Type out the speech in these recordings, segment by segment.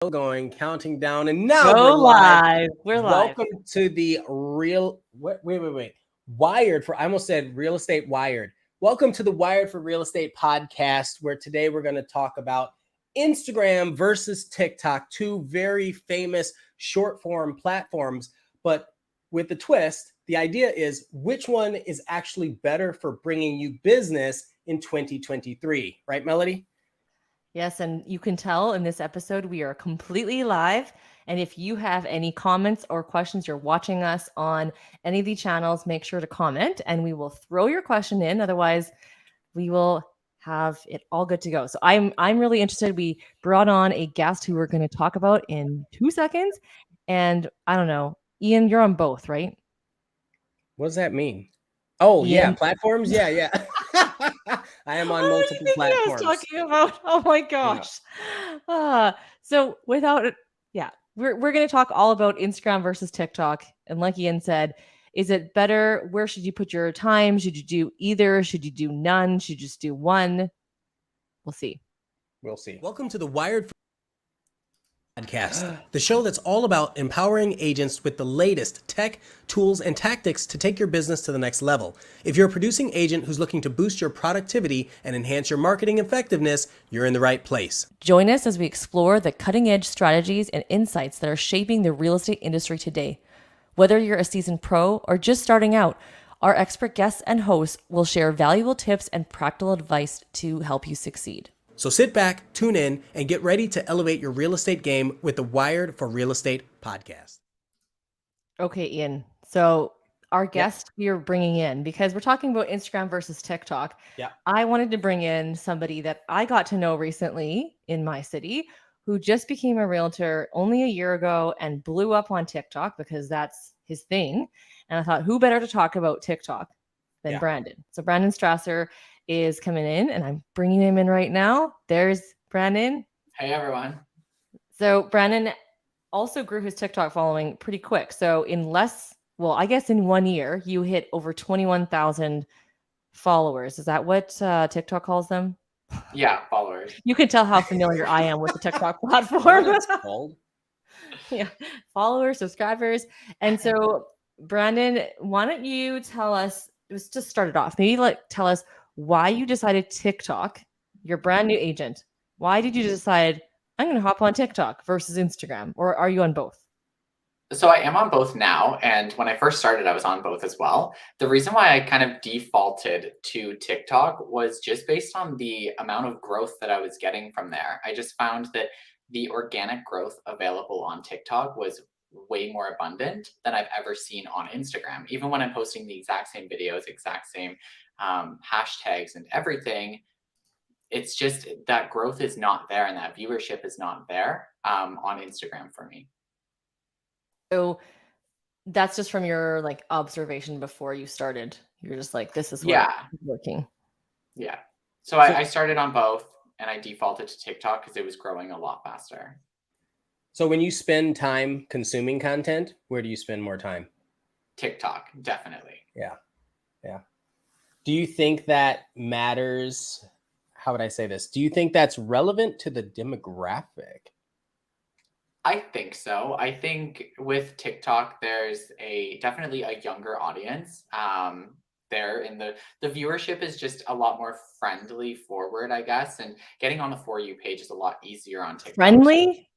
Going, counting down, and now Go we're live. live. We're live. Welcome to the wait. Wired for I almost said real estate wired. Welcome to the Wired for Real Estate podcast, where today we're going to talk about Instagram versus TikTok, two very famous short form platforms. But with the twist, the idea is which one is actually better for bringing you business in 2023, right, Melody? Yes, and you can tell in this episode we are completely live. And if you have any comments or questions, you're watching us on any of the channels, make sure to comment and we will throw your question in. Otherwise, we will have it all good to go. So I'm really interested. We brought on a guest who we're going to talk about in 2 seconds. And I don't know, Ian, you're on both, right? What does that mean? Oh, yeah, Ian. platforms? Yeah. I am on What were you multiple thinking I was platforms. talking about? Oh my Yeah. gosh. So without it, yeah, we're going to talk all about Instagram versus TikTok. And like Ian said, is it better? Where should you put your time? Should you do either? Should you do none? Should you just do one? We'll see. We'll see. Welcome to the Wired podcast, the show that's all about empowering agents with the latest tech, tools, and tactics to take your business to the next level. If you're a producing agent who's looking to boost your productivity and enhance your marketing effectiveness, you're in the right place. Join us as we explore the cutting-edge strategies and insights that are shaping the real estate industry today. Whether you're a seasoned pro or just starting out, our expert guests and hosts will share valuable tips and practical advice to help you succeed. So sit back, tune in, and get ready to elevate your real estate game with the Wired for Real Estate podcast. Okay, Ian. So our guest we are bringing in, because we're talking about Instagram versus TikTok. Yeah. I wanted to bring in somebody that I got to know recently in my city who just became a realtor only a year ago and blew up on TikTok because that's his thing. And I thought, who better to talk about TikTok than Brandon? So Brandon Strasser is coming in and I'm bringing him in right now. There's Brandon. Hey, everyone. So Brandon also grew his TikTok following pretty quick. So in I guess in 1 year, you hit over 21,000 followers. Is that what TikTok calls them? Yeah, followers. You can tell how familiar I am with the TikTok platform. It's called. Yeah, followers, subscribers. And so Brandon, why don't you tell us, just to start it off, maybe tell us why you decided TikTok. You're a brand new agent. Why did you decide I'm going to hop on TikTok versus Instagram? Or are you on both? So I am on both now. And when I first started, I was on both as well. The reason why I kind of defaulted to TikTok was just based on the amount of growth that I was getting from there. I just found that the organic growth available on TikTok was way more abundant than I've ever seen on Instagram. Even when I'm posting the exact same videos, exact same hashtags and everything, it's just that growth is not there and that viewership is not there on Instagram for me. So that's just from your observation before you started. You're just like, this is what is working. Yeah. So I started on both and I defaulted to TikTok because it was growing a lot faster. So when you spend time consuming content, where do you spend more time? TikTok, definitely. Yeah. Do you think that matters? How would I say this? Do you think that's relevant to the demographic? I think so. I think with TikTok, there's definitely a younger audience. There in the viewership is just a lot more friendly forward, I guess, and getting on the For You page is a lot easier on TikTok. Friendly?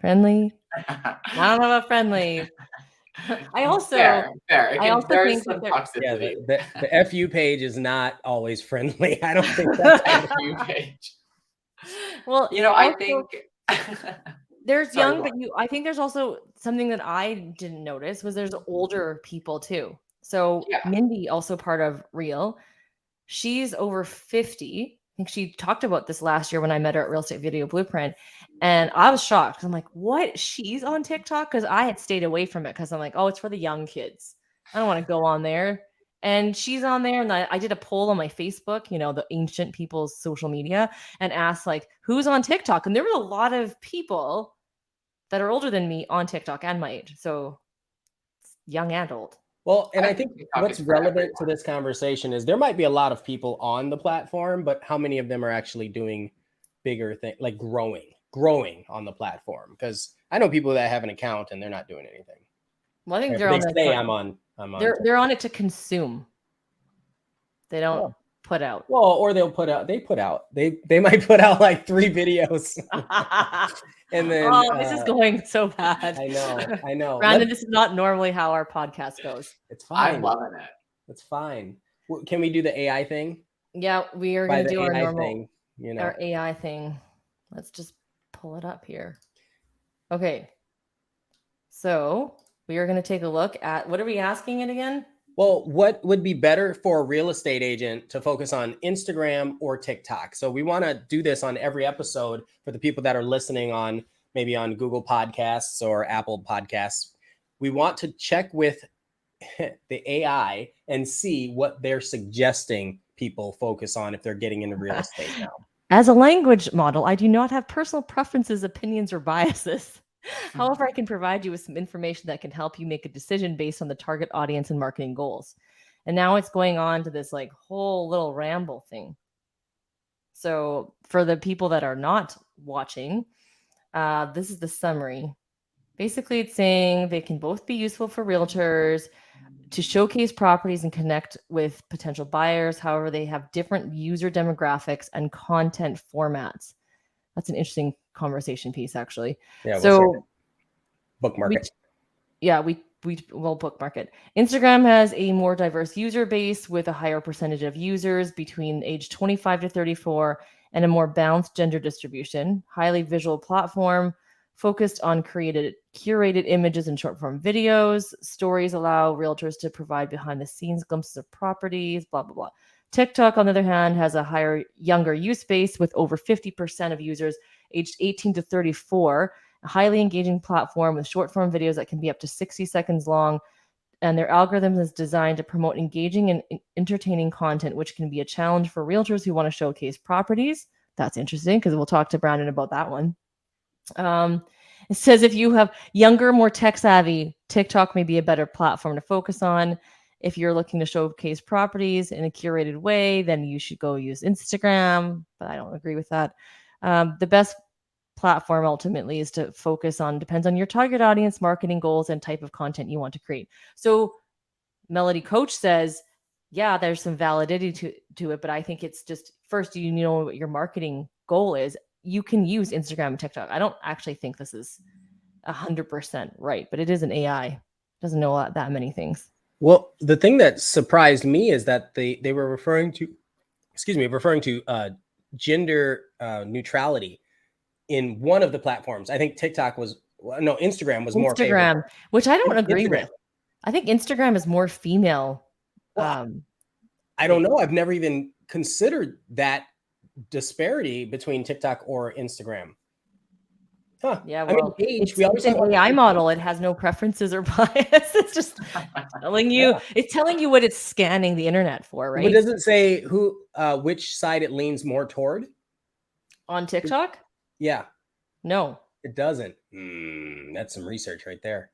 I don't know about friendly. I also fair. There's some toxicity. The FU page is not always friendly. I don't think that's FU page. Well, I think there's young, but I think there's also something that I didn't notice was there's older people too. So Mindy, also part of Reel, she's over 50. I think she talked about this last year when I met her at Real Estate Video Blueprint. And I was shocked. I'm like, what? She's on TikTok? Because I had stayed away from it because I'm like, oh, it's for the young kids. I don't want to go on there. And she's on there. And I did a poll on my Facebook, the ancient people's social media, and asked who's on TikTok? And there were a lot of people that are older than me on TikTok and my age. So young and old. Well, and I think what's relevant to this conversation is there might be a lot of people on the platform, but how many of them are actually doing bigger things, like growing? growing on the platform? Because I know people that have an account and they're not doing anything. Well, I think They say I'm on. They're on it to consume. They don't put out. Well, or they'll put out. They put out. They might put out like 3 videos. And then this is going so bad. I know. Brandon, this is not normally how our podcast goes. It's fine. I'm loving it. It's fine. Can we do the AI thing? Yeah, we are going to do our normal thing, our AI thing. Let's just pull it up here. Okay. So we are going to take a look at, what are we asking it again? Well, what would be better for a real estate agent to focus on, Instagram or TikTok? So we want to do this on every episode for the people that are listening on maybe on Google Podcasts or Apple Podcasts. We want to check with the AI and see what they're suggesting people focus on if they're getting into real estate now. As a language model, I do not have personal preferences, opinions, or biases. However, I can provide you with some information that can help you make a decision based on the target audience and marketing goals. And now it's going on to this like whole little ramble thing. So for the people that are not watching, this is the summary. Basically, it's saying they can both be useful for realtors to showcase properties and connect with potential buyers. However, they have different user demographics and content formats. That's an interesting conversation piece, actually. Yeah. So bookmark it. We will bookmark it. Instagram has a more diverse user base with a higher percentage of users between age 25 to 34 and a more balanced gender distribution. Highly visual platform focused on curated images and short form videos. Stories allow realtors to provide behind the scenes glimpses of properties, blah, blah, blah. TikTok, on the other hand, has a younger use base with over 50% of users aged 18 to 34, a highly engaging platform with short form videos that can be up to 60 seconds long. And their algorithm is designed to promote engaging and entertaining content, which can be a challenge for realtors who want to showcase properties. That's interesting because we'll talk to Brandon about that one. It says if you have younger, more tech savvy, TikTok may be a better platform to focus on. If you're looking to showcase properties in a curated way, then you should go use Instagram, but I don't agree with that. The best platform ultimately is to focus on, depends on your target audience, marketing goals, and type of content you want to create. So Melody Coach says, yeah, there's some validity to it, but I think it's just, first, you know what your marketing goal is. You can use Instagram and TikTok. I don't actually think this is 100% right, but it is an AI. It doesn't know that many things. Well, the thing that surprised me is that they were referring to gender neutrality in one of the platforms. I think TikTok was, no, Instagram was more favorable. Which I don't agree with. I think Instagram is more female. Well, I don't know. I've never even considered that disparity between TikTok or Instagram. Huh. Yeah, well, it's an AI model. It has no preferences or bias. It's just telling you. Yeah. It's telling you what it's scanning the internet for, right? But does it say which side it leans more toward? On TikTok? Yeah. No, it doesn't. That's some research right there.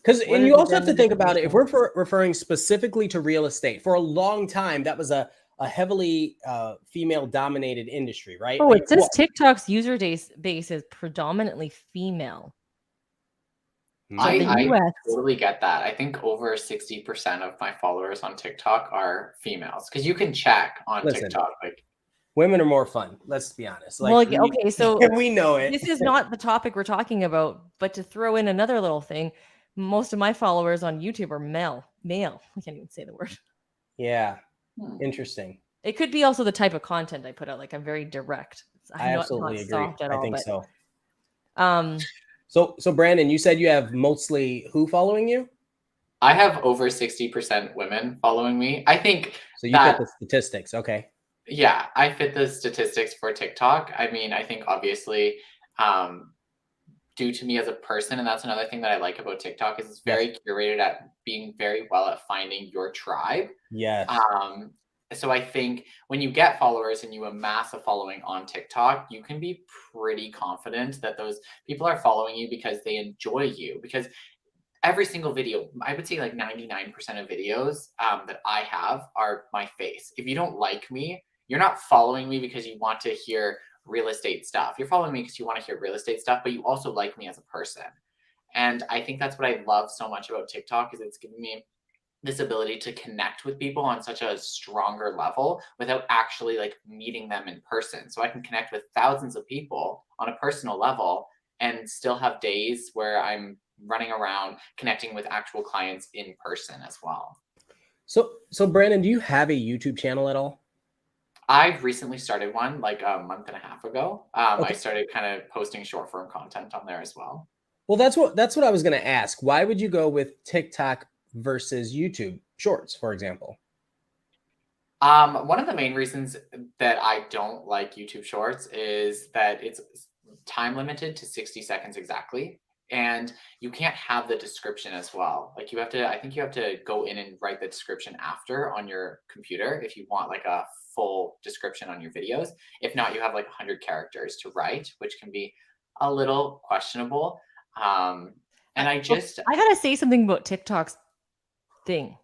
And you also have to think about it. If we're referring specifically to real estate, for a long time, that was a heavily female-dominated industry, right? Oh, it says TikTok's user base is predominantly female. I totally get that. I think over 60% of my followers on TikTok are females, because you can check on TikTok. Like, women are more fun. Let's be honest. Like, well, okay, so we know it. This is not the topic we're talking about, but to throw in another little thing, most of my followers on YouTube are male. I can't even say the word. Yeah. Interesting. It could be also the type of content I put out. Like, I'm very direct. I absolutely agree. I think so. So Brandon, you said you have mostly who following you? I have over 60% women following me. I think so. You fit the statistics. Okay. Yeah, I fit the statistics for TikTok. I mean, I think obviously due to me as a person, and that's another thing that I like about TikTok, is it's very curated at being very well at finding your tribe. Yes. So I think when you get followers and you amass a following on TikTok, you can be pretty confident that those people are following you because they enjoy you. Because every single video, I would say like 99% of videos that I have are my face. If you don't like me, you're not following me because you want to hear real estate stuff. You're following me because you want to hear real estate stuff, but you also like me as a person. And I think that's what I love so much about TikTok is it's giving me this ability to connect with people on such a stronger level without actually like meeting them in person. So I can connect with thousands of people on a personal level and still have days where I'm running around connecting with actual clients in person as well. So Brandon, do you have a YouTube channel at all? I've recently started one like a month and a half ago. Okay. I started kind of posting short form content on there as well. Well, that's what I was going to ask. Why would you go with TikTok versus YouTube Shorts, for example? One of the main reasons that I don't like YouTube Shorts is that it's time limited to 60 seconds exactly. And you can't have the description as well. Like I think you have to go in and write the description after on your computer if you want like a full description on your videos. If not, you have like 100 characters to write, which can be a little questionable. And I gotta say something about TikTok's thing.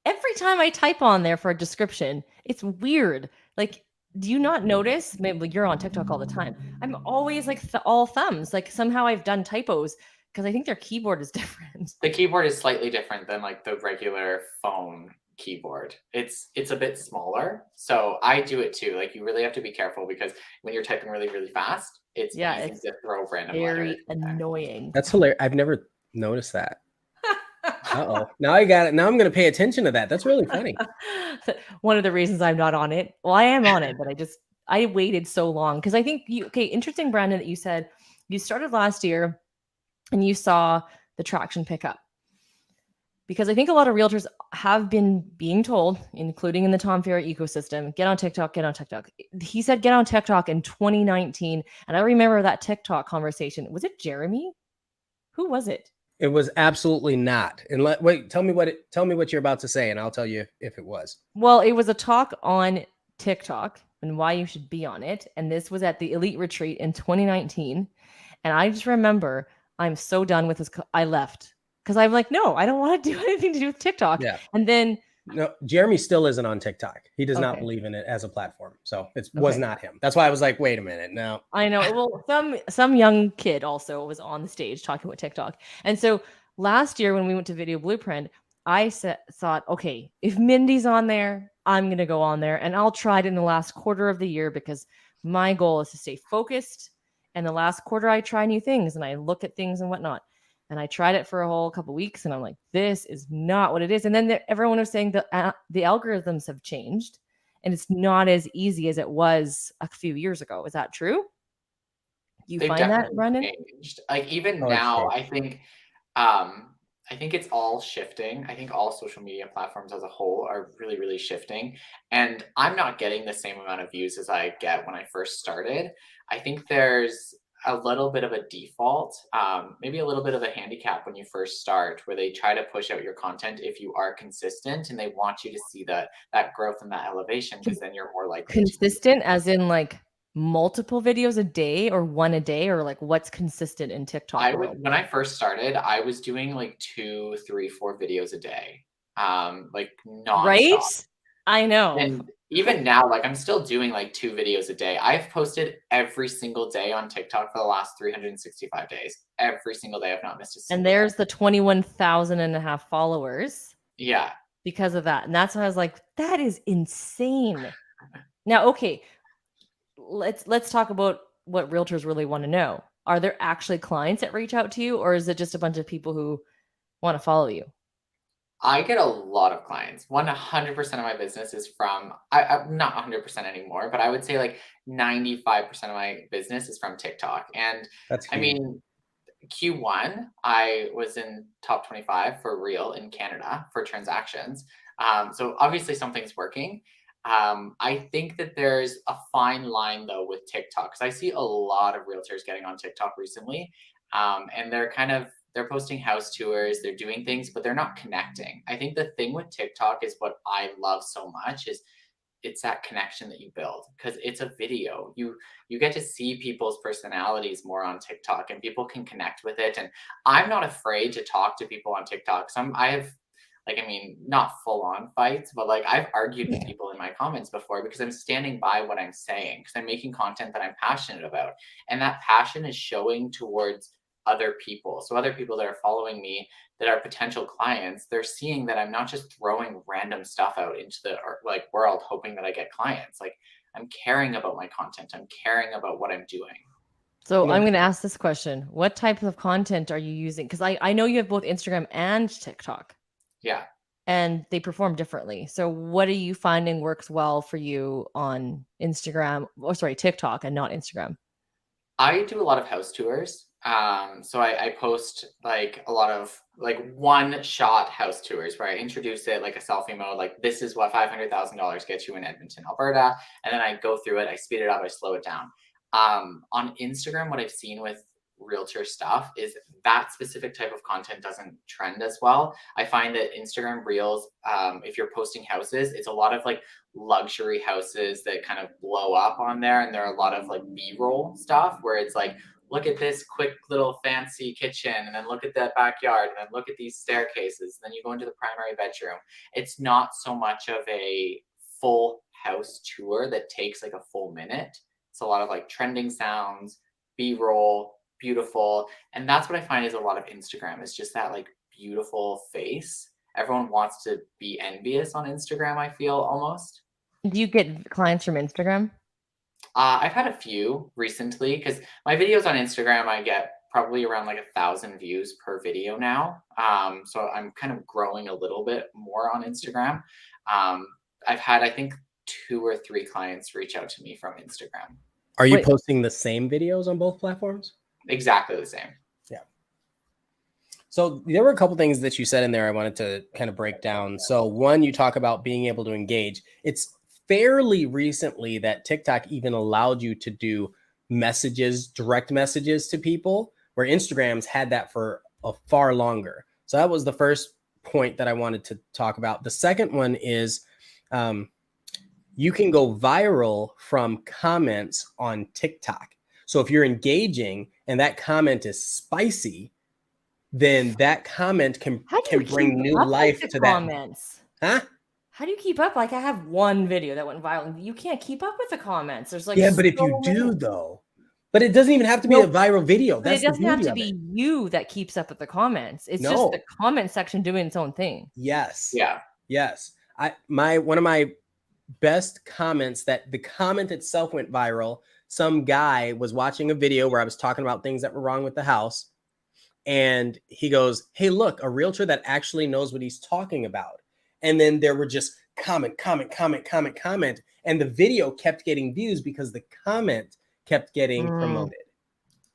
Every time I type on there for a description, it's weird. Like, do you not notice? Maybe you're on TikTok all the time. I'm always like all thumbs. Like somehow I've done typos because I think their keyboard is different. The keyboard is slightly different than like the regular phone keyboard. It's a bit smaller. So I do it too. Like you really have to be careful because when you're typing really, really fast, it's easy to throw random letters. Very annoying. That's hilarious. I've never noticed that. Uh-oh. Now I got it. Now I'm going to pay attention to that. That's really funny. One of the reasons I'm not on it. Well, I am on it, but I waited so long because I think interesting, Brandon, that you said you started last year and you saw the traction pick up. Because I think a lot of realtors have been being told, including in the Tom Ferry ecosystem, get on TikTok, get on TikTok. He said, get on TikTok in 2019. And I remember that TikTok conversation. Was it Jeremy? Who was it? It was absolutely not. And tell me what you're about to say, and I'll tell you if it was. Well, it was a talk on TikTok and why you should be on it. And this was at the Elite Retreat in 2019. And I just remember I'm so done with this. I left because I'm like, no, I don't want to do anything to do with TikTok. Yeah. And then no, Jeremy still isn't on TikTok. He does not believe in it as a platform. So it was not him. That's why I was like, wait a minute. No. I know. Well, some young kid also was on the stage talking about TikTok. And so last year when we went to Video Blueprint, I thought, okay, if Mindy's on there, I'm going to go on there and I'll try it in the last quarter of the year because my goal is to stay focused. And the last quarter I try new things and I look at things and whatnot. And I tried it for a whole couple of weeks and I'm like, this is not what it is. And then everyone was saying the algorithms have changed and it's not as easy as it was a few years ago. Is that true? You find that, Brendan? Changed. Like even now, I think it's all shifting. I think all social media platforms as a whole are really, really shifting. And I'm not getting the same amount of views as I get when I first started. I think there's a little bit of a default, maybe a little bit of a handicap when you first start, where they try to push out your content if you are consistent and they want you to see that growth and that elevation because then you're more likely consistent as in like multiple videos a day or one a day or like what's consistent in TikTok? When I first started, I was doing like 2, 3, 4 videos a day, like nonstop. Right? I know. And even now, like I'm still doing like 2 videos a day. I've posted every single day on TikTok for the last 365 days. Every single day, I've not missed a single. And there's the 21,500 followers. Yeah. Because of that. And that's why I was like, that is insane. Now, okay, let's talk about what realtors really want to know. Are there actually clients that reach out to you, or is it just a bunch of people who want to follow you? I get a lot of clients. 100% of my business is from, I'm not 100% anymore, but I would say like 95% of my business is from TikTok. And I mean, Q1, I was in top 25 for real in Canada for transactions. So obviously something's working. I think that there's a fine line though with TikTok because I see a lot of realtors getting on TikTok recently, and they're posting house tours, they're doing things, but they're not connecting. I think the thing with TikTok is what I love so much is it's that connection that you build because it's a video. You get to see people's personalities more on TikTok and people can connect with it. And I'm not afraid to talk to people on TikTok. I have Like, I mean, not full on fights, but like I've argued with people in my comments before because I'm standing by what I'm saying, because I'm making content that I'm passionate about. And that passion is showing towards other people. So other people that are following me that are potential clients, they're seeing that I'm not just throwing random stuff out into the like world hoping that I get clients. Like, I'm caring about my content. I'm caring about what I'm doing. So I'm going to ask this question. What type of content are you using? Because I know you have both Instagram and TikTok. Yeah. And they perform differently. So what are you finding works well for you on Instagram, or sorry, TikTok and not Instagram? I do a lot of house tours. So I post like a lot of like one shot house tours where I introduce it like a selfie mode, like this is what $500,000 gets you in Edmonton, Alberta. And then I go through it, I speed it up, I slow it down. On Instagram, what I've seen with realtor stuff is that specific type of content doesn't trend as well. I find that Instagram Reels, if you're posting houses, it's a lot of like luxury houses that kind of blow up on there, and there are a lot of like B-roll stuff where it's like, look at this quick little fancy kitchen, and then look at that backyard, and then look at these staircases, and then you go into the primary bedroom. It's not so much of a full house tour that takes like a full minute. It's a lot of like trending sounds, B-roll, beautiful. And that's what I find is a lot of Instagram is just that like beautiful face. Everyone wants to be envious on Instagram, I feel almost. Do you get clients from Instagram? I've had a few recently because my videos on Instagram, I get probably around like 1,000 views per video now. So I'm kind of growing a little bit more on Instagram. I've had, I think, 2 or 3 clients reach out to me from Instagram. Are you posting the same videos on both platforms? Exactly the same. Yeah. So there were a couple things that you said in there I wanted to kind of break down. So one, you talk about being able to engage. It's fairly recently that TikTok even allowed you to do messages, direct messages to people, where Instagram's had that for a far longer. So that was the first point that I wanted to talk about. The second one is you can go viral from comments on TikTok. So if you're engaging and that comment is spicy, then that comment can bring new life to comments. That. Huh? How do you keep up? Like I have one video that went viral. You can't keep up with the comments. There's like but if you do though, but it doesn't even have to be a viral video. But it doesn't have to be you that keeps up with the comments. It's just the comment section doing its own thing. Yes. Yeah. Yes. One of my best comments, that the comment itself went viral. Some guy was watching a video where I was talking about things that were wrong with the house. And he goes, hey, look, a realtor that actually knows what he's talking about. And then there were just comment. And the video kept getting views because the comment kept getting promoted.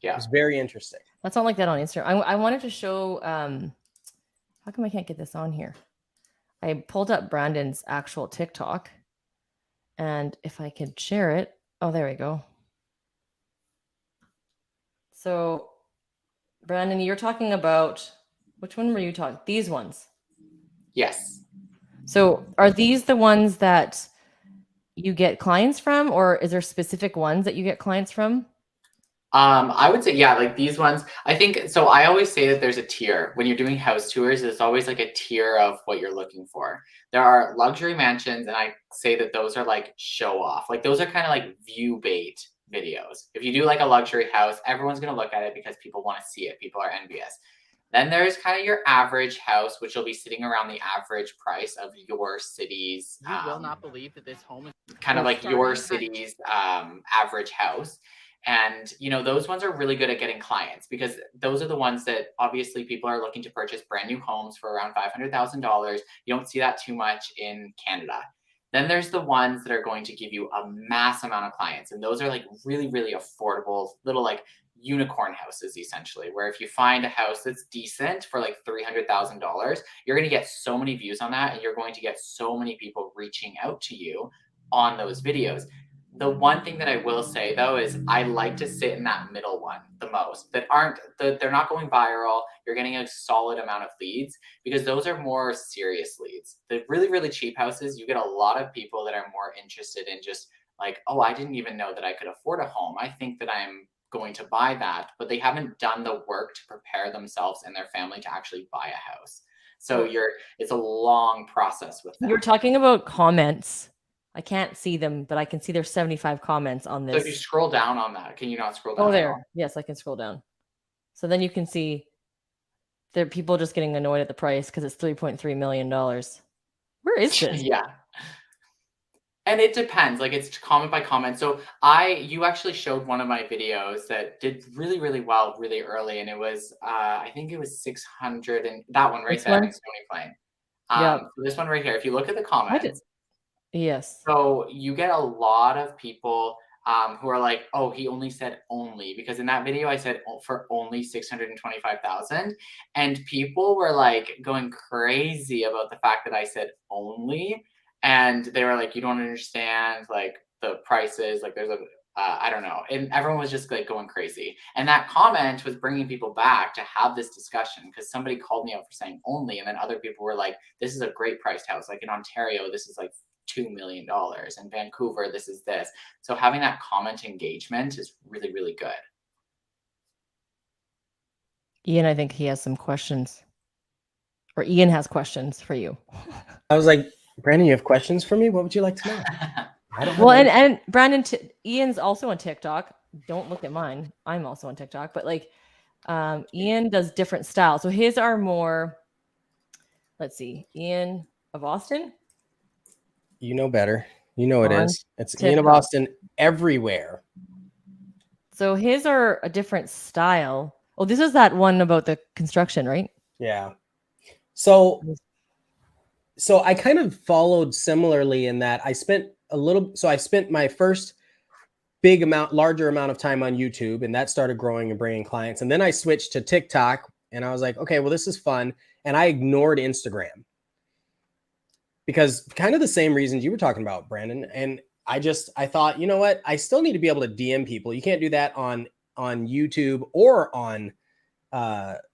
Yeah. It was very interesting. That's not like that on Instagram. I wanted to show, how come I can't get this on here? I pulled up Brandon's actual TikTok. And if I could share it, oh, there we go. So, Brandon, you're talking about, which one were you talking? These ones. Yes. So are these the ones that you get clients from, or is there specific ones that you get clients from? I would say, yeah, like these ones, I think, so I always say that there's a tier. When you're doing house tours, there's always like a tier of what you're looking for. There are luxury mansions, and I say that those are like show off. Like those are kind of like view bait videos. If you do like a luxury house, everyone's going to look at it because people want to see it. People are envious. Then there's kind of your average house, which will be sitting around the average price of your city's. You will not believe that this home is kind of like your city's average house. And, you know, those ones are really good at getting clients because those are the ones that obviously people are looking to purchase brand new homes for around $500,000. You don't see that too much in Canada. Then there's the ones that are going to give you a mass amount of clients. And those are like really, really affordable little like unicorn houses, essentially, where if you find a house that's decent for like $300,000, you're going to get so many views on that. And you're going to get so many people reaching out to you on those videos. The one thing that I will say though is I like to sit in that middle one the most, that they're not going viral. You're getting a solid amount of leads because those are more serious leads. The really, really cheap houses, you get a lot of people that are more interested in just like, oh, I didn't even know that I could afford a home. I think that I'm going to buy that, but they haven't done the work to prepare themselves and their family to actually buy a house. So it's a long process with that. You're talking about comments. I can't see them, but I can see there's 75 comments on this. So if you scroll down on that, can you not scroll down? Oh, there. Yes, I can scroll down. So then you can see there are people just getting annoyed at the price because it's $3.3 million. Where is this? Yeah. And it depends, like it's comment by comment. So you actually showed one of my videos that did really, really well really early. And it was, I think it was 600 and that one right there, Stony Plain. Yeah. So this one right here, if you look at the comments. Yes. So you get a lot of people who are like, oh, he only said only, because in that video I said for only 625,000, and people were like going crazy about the fact that I said only, and they were like, you don't understand like the prices, like there's a I don't know, and everyone was just like going crazy, and that comment was bringing people back to have this discussion because somebody called me out for saying only, and then other people were like, this is a great priced house, like in Ontario this is like $2 million. In Vancouver, this is this. So having that comment engagement is really, really good. Ian, I think he has some questions. Or Ian has questions for you. I was like, Brandon, you have questions for me? What would you like to know? I don't know. Well, and Brandon, Ian's also on TikTok. Don't look at mine. I'm also on TikTok. But like Ian does different styles. So his are more, let's see, Ian of Austin. You know better. You know it is. It's TikTok. Ian of Austin everywhere. So his are a different style. Oh, this is that one about the construction, right? Yeah. So I kind of followed similarly in that I spent my first larger amount of time on YouTube, and that started growing and bringing clients. And then I switched to TikTok, and I was like, okay, well, this is fun. And I ignored Instagram. Because kind of the same reasons you were talking about, Brandon. And I thought, you know what? I still need to be able to DM people. You can't do that on YouTube or on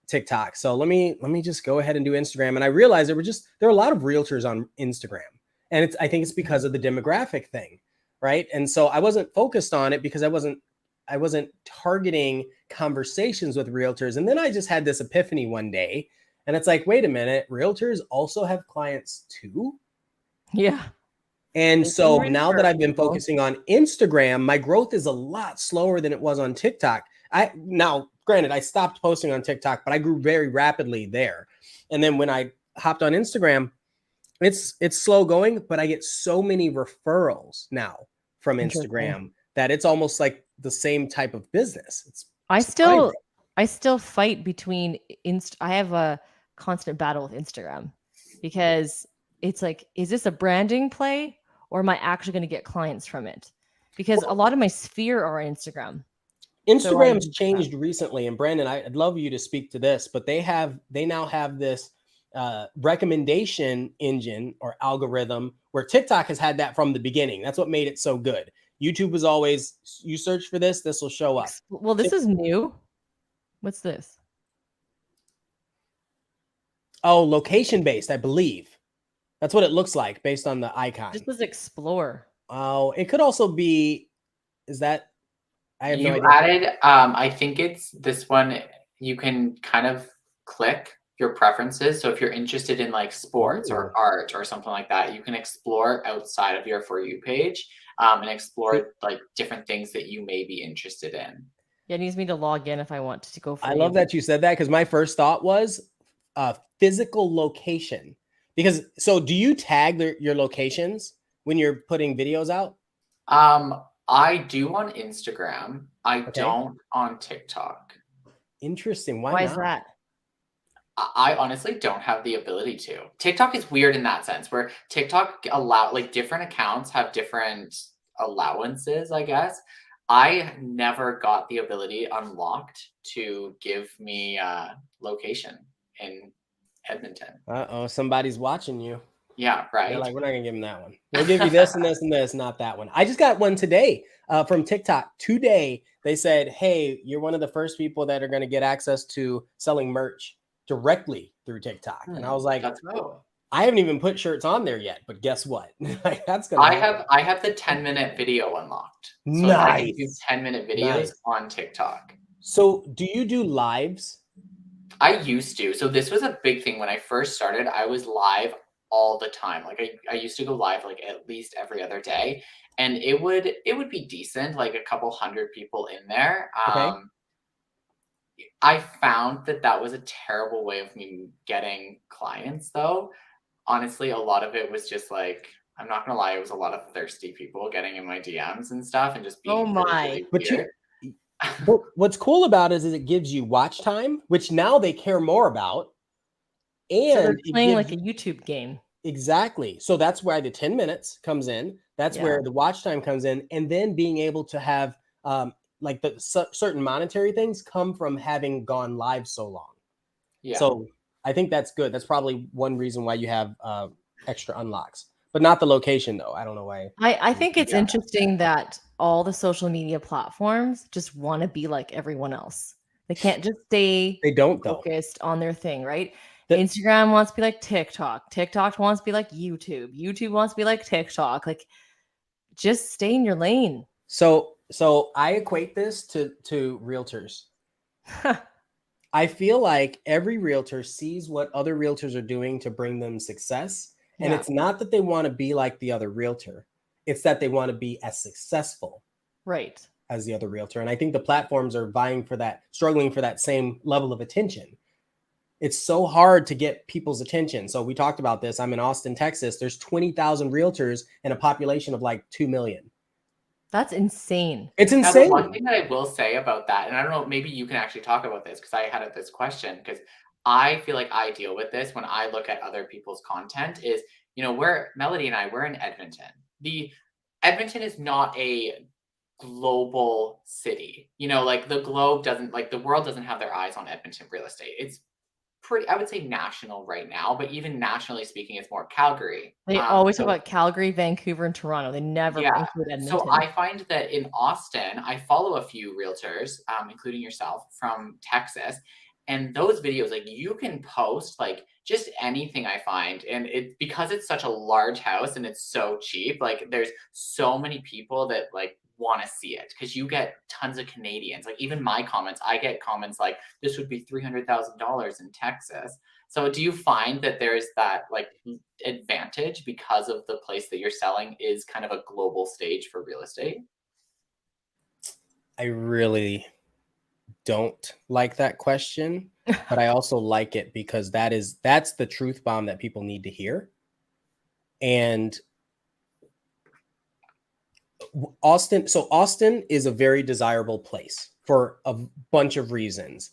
TikTok. So let me just go ahead and do Instagram. And I realized there are a lot of realtors on Instagram. And I think it's because of the demographic thing, right? And so I wasn't focused on it because I wasn't targeting conversations with realtors. And then I just had this epiphany one day. And it's like, wait a minute, realtors also have clients too? Yeah. And so now that I've been focusing on Instagram, my growth is a lot slower than it was on TikTok. Now, granted, I stopped posting on TikTok, but I grew very rapidly there. And then when I hopped on Instagram, it's slow going, but I get so many referrals now from Instagram that it's almost like the same type of business. I still fight between I have a constant battle with Instagram because it's like, is this a branding play or am I actually going to get clients from it? Because a lot of my sphere are on Instagram. Instagram's changed recently, and Brandon, I'd love you to speak to this, but they now have this recommendation engine or algorithm where TikTok has had that from the beginning. That's what made it so good. YouTube was always, you search for this will show up. Well, this is new. What's this? Oh, location based, I believe. That's what it looks like based on the icon. This was explore. Oh, it could also be, is that, I have no idea. You added, I think it's this one, you can kind of click your preferences. So if you're interested in like sports or art or something like that, you can explore outside of your For You page and explore like different things that you may be interested in. Yeah, it needs me to log in if I want to go for I love that you said that because my first thought was physical location. Because do you tag your locations when you're putting videos out? I do on Instagram. I don't on TikTok. Interesting. Why is that? I honestly don't have the ability to. TikTok is weird in that sense where TikTok like different accounts have different allowances, I guess. I never got the ability unlocked to give me location in Edmonton. Uh-oh, somebody's watching you. Yeah, right. They're like, we're not gonna give them that one. We'll give you this and this and this, not that one. I just got one today from TikTok. Today, they said, hey, you're one of the first people that are going to get access to selling merch directly through TikTok. And I was like, that's cool. I haven't even put shirts on there yet, but guess what? That's gonna I have the 10-minute video unlocked. So nice. I can do 10-minute videos on TikTok. So do you do lives? I used to. So this was a big thing when I first started. I was live all the time. Like I used to go live like at least every other day, and it would be decent, like a couple hundred people in there. Okay. I found that that was a terrible way of me getting clients, though. Honestly, a lot of it was just like, I'm not gonna lie, it was a lot of thirsty people getting in my DMs and stuff, and just Oh being really, my. really But weird. what's cool about it is it gives you watch time, which now they care more about, So they're and it playing gives like a YouTube game. exactly. So that's why the 10 minutes comes in. That's Yeah. where the watch time comes in, and then being able to have like the certain monetary things come from having gone live so long. Yeah. So I think that's good. That's probably one reason why you have extra unlocks, but not the location though. I don't know why. I think it's Yeah. interesting that all the social media platforms just want to be like everyone else. They can't just stay They don't though. focused on their thing, right? The- Instagram wants to be like TikTok. TikTok wants to be like YouTube. YouTube wants to be like TikTok. Like, just stay in your lane. So I equate this to realtors. I feel like every realtor sees what other realtors are doing to bring them success. And Yeah. it's not that they want to be like the other realtor. It's that they want to be as successful Right. as the other realtor. And I think the platforms are vying for that, struggling for that same level of attention. It's so hard to get people's attention. So we talked about this. I'm in Austin, Texas. There's 20,000 realtors and a population of like 2 million. That's insane. It's Now, the one insane. thing that I will say about that, and I don't know, maybe you can actually talk about this because I had this question, because I feel like I deal with this when I look at other people's content is, Melody and we're in Edmonton. Edmonton is not a global city. Like the world doesn't have their eyes on Edmonton real estate. It's pretty, I would say, national right now, but even nationally speaking, it's more Calgary. They always talk about Calgary, Vancouver, and Toronto. They never include Edmonton. So I find that in Austin, I follow a few realtors, including yourself, from Texas. And those videos, like, you can post like just anything, I find. And because it's such a large house and it's so cheap, like there's so many people that like want to see it, because you get tons of Canadians. Like even my comments, I get comments like, this would be $300,000 in Texas. So do you find that there's that like advantage because of the place that you're selling is kind of a global stage for real estate? I really don't like that question, but I also like it because that's the truth bomb that people need to hear. And Austin is a very desirable place for a bunch of reasons.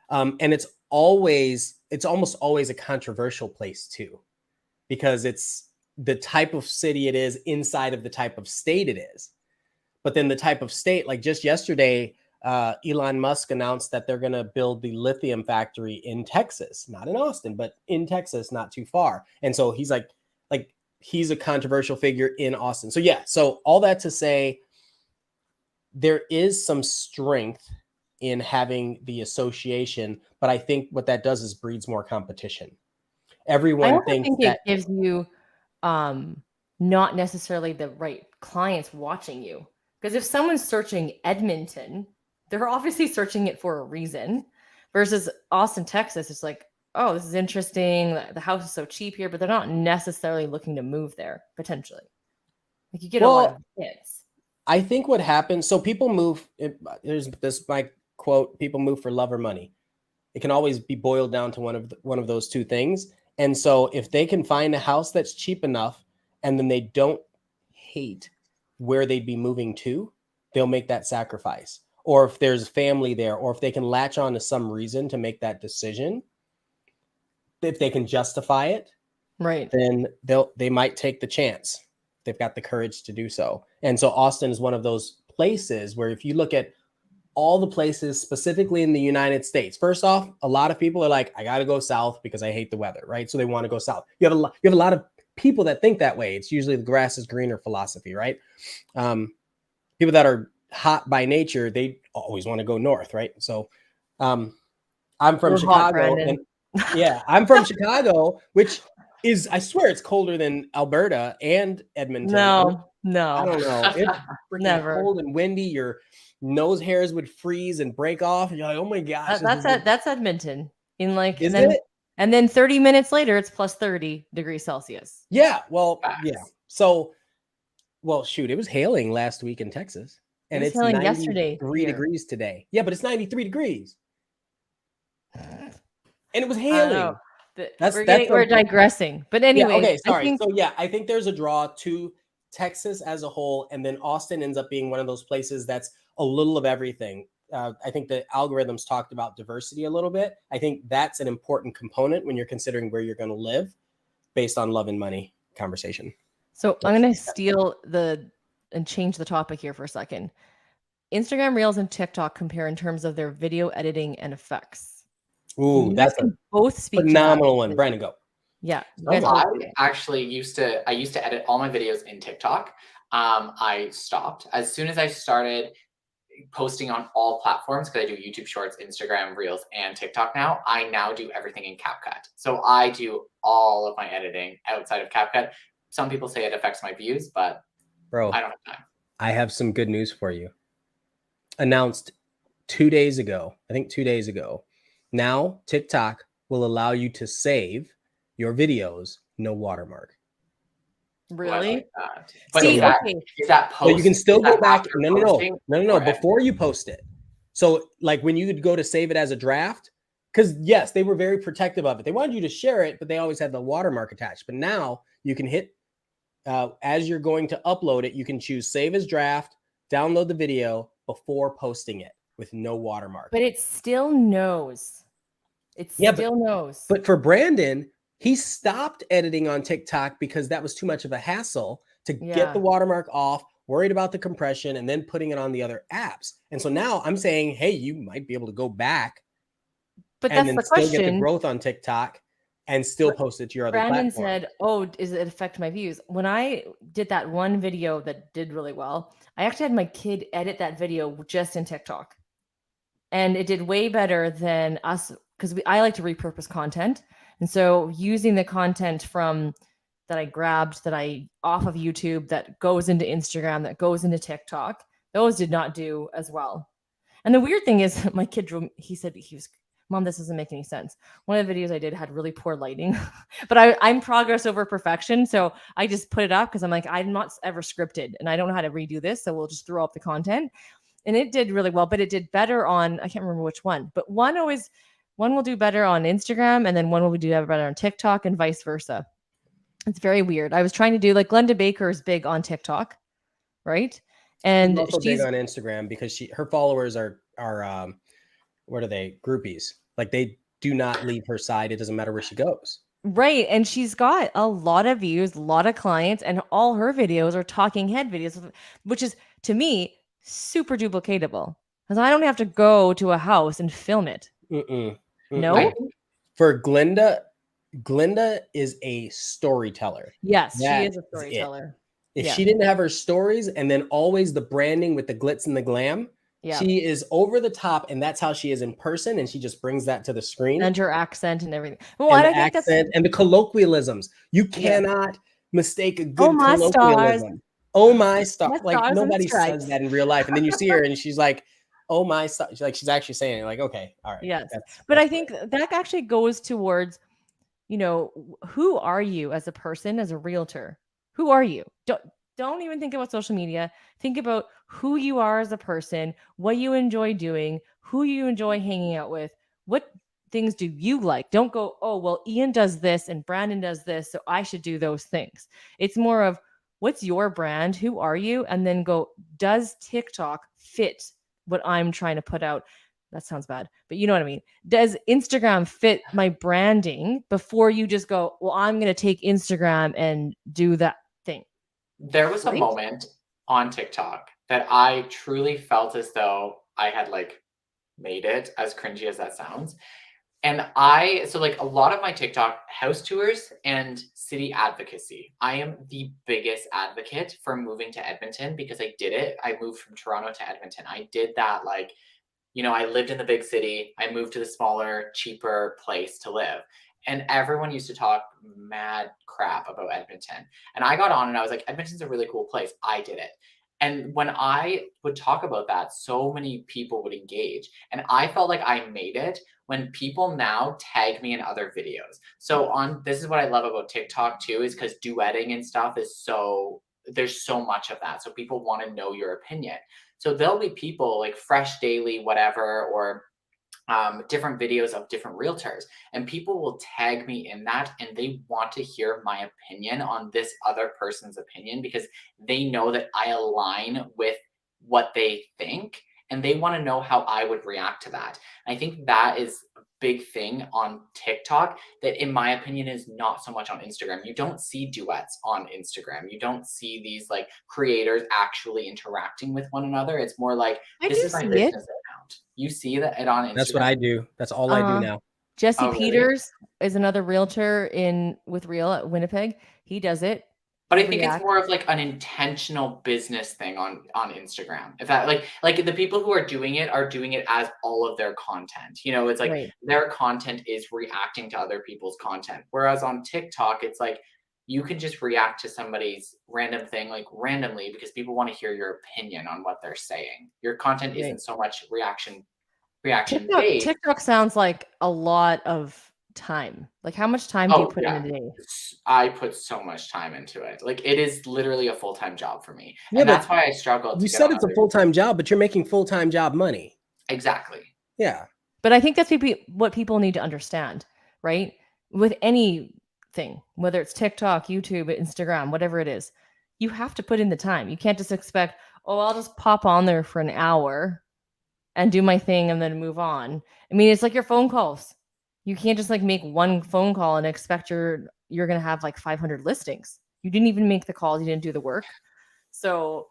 And it's almost always a controversial place too, because it's the type of city it is inside of the type of state it is. But then the type of state, like just yesterday, Elon Musk announced that they're going to build the lithium factory in Texas, not in Austin, but in Texas, not too far. And so he's like he's a controversial figure in Austin. So yeah, so all that to say, there is some strength in having the association, but I think what that does is breeds more competition. Everyone thinks that it gives you not necessarily the right clients watching you. Because if someone's searching Edmonton, they're obviously searching it for a reason, versus Austin, Texas. It's like, oh, this is interesting. The house is so cheap here, but they're not necessarily looking to move there potentially. Like you get a lot of hits. I think what happens, so people move, there's this my quote, people move for love or money. It can always be boiled down to one of those two things. And so if they can find a house that's cheap enough and then they don't hate where they'd be moving to, they'll make that sacrifice. Or if there's family there, or if they can latch on to some reason to make that decision, if they can justify it, right, then they might take the chance. They've got the courage to do so. And so Austin is one of those places where if you look at all the places specifically in the United States, first off, a lot of people are like, I got to go south because I hate the weather, right? So they want to go south. You have a lot of people that think that way. It's usually the grass is greener philosophy, right? People that are hot by nature, they always want to go north, right? So I'm from Chicago, and yeah, I'm from Chicago, which is, I swear, it's colder than Alberta and Edmonton. No, I don't know. It's freaking never. cold and windy. Your nose hairs would freeze and break off. And you're like, oh my gosh. That's Edmonton. in like, Is and it? then 30 minutes later, it's plus 30 degrees Celsius. Yeah. Well, Facts. yeah. So, well, shoot, it was hailing last week in Texas, and was it's hailing 93 yesterday here. degrees today. Yeah, but it's 93 degrees, and it was I don't hailing. know. We're We're digressing, but anyway, okay, sorry. So yeah, I think there's a draw to Texas as a whole, and then Austin ends up being one of those places that's a little of everything. I think the algorithms talked about diversity a little bit. I think that's an important component when you're considering where you're going to live, based on love and money conversation. So I'm going to and change the topic here for a second. Instagram Reels and TikTok compare in terms of their video editing and effects. Ooh, that's a both speak phenomenal one. Brandon, go. Yeah. I actually used to edit all my videos in TikTok. I stopped as soon as I started posting on all platforms, because I do YouTube Shorts, Instagram Reels, and TikTok now. I now do everything in CapCut. So I do all of my editing outside of CapCut. Some people say it affects my views, but bro, I don't have time. I have some good news for you. Announced 2 days ago, I think 2 days ago. Now TikTok will allow you to save your videos no watermark. Really? Like that. But See, is that post? So you can still go back. No, Okay. before you post it. So like when you would go to save it as a draft, because yes, they were very protective of it. They wanted you to share it, but they always had the watermark attached. But now you can hit, as you're going to upload it, you can choose save as draft, download the video before posting it with no watermark. But it still knows. Knows. But for Brandon, he stopped editing on TikTok because that was too much of a hassle to get the watermark off, worried about the compression, and then putting it on the other apps. And so now I'm saying, hey, you might be able to go back, but and that's then the still question. Get the growth on TikTok and still post it to your other Brandon platform. said, oh, does it affect my views? When I did that one video that did really well, I actually had my kid edit that video just in TikTok. And it did way better than us, because I like to repurpose content. And so using the content from that I grabbed, that I off of YouTube, that goes into Instagram, that goes into TikTok, those did not do as well. And the weird thing is, my kid he said, Mom, this doesn't make any sense. One of the videos I did had really poor lighting, but I'm progress over perfection. So I just put it up because I'm like, I'm not ever scripted and I don't know how to redo this. So we'll just throw up the content. And it did really well, but it did better on, I can't remember which one, but one will do better on Instagram, and then one will do better on TikTok, and vice versa. It's very weird. I was trying to do, like, Glenda Baker is big on TikTok, right? And she's also big on Instagram because her followers are what are they? Groupies. Like, they do not leave her side. It doesn't matter where she goes. Right. And she's got a lot of views, a lot of clients, and all her videos are talking head videos, which is, to me, super duplicatable, because I don't have to go to a house and film it. No? For Glenda is a storyteller. Yes, she is a storyteller. If she didn't have her stories and then always the branding with the glitz and the glam, she is over the top, and that's how she is in person, and she just brings that to the screen. And her accent and everything. Well, and the accent and the colloquialisms. You cannot mistake a good colloquialism. Oh my star. Like, nobody says that in real life. And then you see her and she's like, oh my star. She's actually saying it, like, okay, all right. Yes. But I think that actually goes towards, who are you as a person, as a realtor? Who are you? Don't even think about social media. Think about who you are as a person, what you enjoy doing, who you enjoy hanging out with, what things do you like. Don't go, oh, well, Ian does this and Brandon does this, so I should do those things. It's more of, what's your brand? Who are you? And then go, does TikTok fit what I'm trying to put out? That sounds bad, but you know what I mean. Does Instagram fit my branding, before you just go, well, I'm going to take Instagram and do that thing? There was a moment on TikTok that I truly felt as though I had, like, made it, as cringy as that sounds. And so, like, a lot of my TikTok house tours and city advocacy, I am the biggest advocate for moving to Edmonton, because I did it. I moved from Toronto to Edmonton. I did that, like, I lived in the big city. I moved to the smaller, cheaper place to live. And everyone used to talk mad crap about Edmonton. And I got on and I was like, Edmonton's a really cool place. I did it. And when I would talk about that, so many people would engage. And I felt like I made it when people now tag me in other videos. So this is what I love about TikTok too, is because duetting and stuff is there's so much of that. So people want to know your opinion. So there'll be people like Fresh Daily, whatever, or different videos of different realtors, and people will tag me in that, and they want to hear my opinion on this other person's opinion because they know that I align with what they think, and they want to know how I would react to that. I think that is a big thing on TikTok that, in my opinion, is not so much on Instagram. You don't see duets on Instagram. You don't see these like creators actually interacting with one another. It's more like, this is my business account. You see that on Instagram. That's what I do. That's all I do now. Jesse Peters is another realtor with Real at Winnipeg. He does it. But I think it's more of like an intentional business thing on Instagram. If that like the people who are doing it as all of their content. You know, it's like their content is reacting to other people's content. Whereas on TikTok, it's like you can just react to somebody's random thing like randomly because people want to hear your opinion on what they're saying. Your content isn't so much reaction based. TikTok sounds like a lot of time. Like, how much time do you put in a day? I put so much time into it. Like, it is literally a full-time job for me. Yeah, and that's why I struggled. You said it's a full-time job, but you're making full-time job money. Exactly. Yeah. But I think that's what people need to understand, right? With anything, whether it's TikTok, YouTube, Instagram, whatever it is, you have to put in the time. You can't just expect, oh, I'll just pop on there for an hour and do my thing and then move on. I mean, it's like your phone calls. You can't just like make one phone call and expect you're going to have like 500 listings. You didn't even make the calls. You didn't do the work. So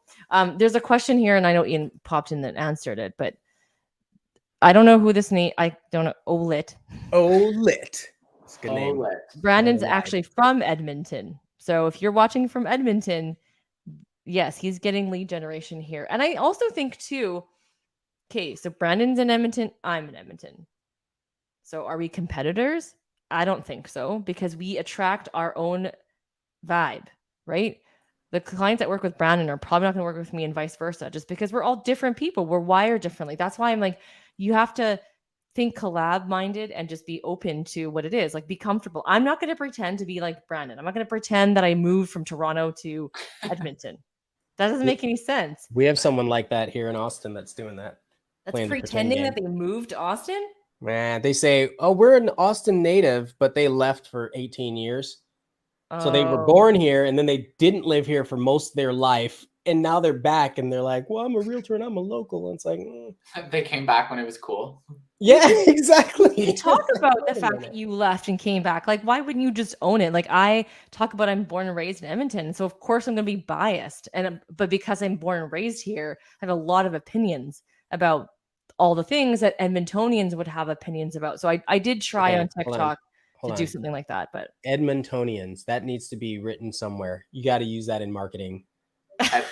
there's a question here, and I know Ian popped in that answered it, but I don't know who this name. I don't know. Olit. That's a good name. Brandon's actually from Edmonton. So if you're watching from Edmonton, yes, he's getting lead generation here. And I also think too, okay, so Brandon's in Edmonton. I'm in Edmonton. So are we competitors? I don't think so, because we attract our own vibe, right? The clients that work with Brandon are probably not going to work with me and vice versa, just because we're all different people. We're wired differently. That's why I'm like, you have to think collab minded and just be open to what it is. Like, be comfortable. I'm not going to pretend to be like Brandon. I'm not going to pretend that I moved from Toronto to Edmonton. That doesn't make any sense. We have someone like that here in Austin that's doing that. That's pretending that they moved to Austin? Man, they say, oh, we're an Austin native, but they left for 18 years. So they were born here and then they didn't live here for most of their life. And now they're back and they're like, well, I'm a realtor and I'm a local. And it's like, they came back when it was cool. Yeah, exactly. You talk about the fact that you left and came back. Like, why wouldn't you just own it? Like, I talk about I'm born and raised in Edmonton. So of course I'm going to be biased. But because I'm born and raised here, I have a lot of opinions about all the things that Edmontonians would have opinions about. So I did try on TikTok to do something like that. But Edmontonians, that needs to be written somewhere. You got to use that in marketing.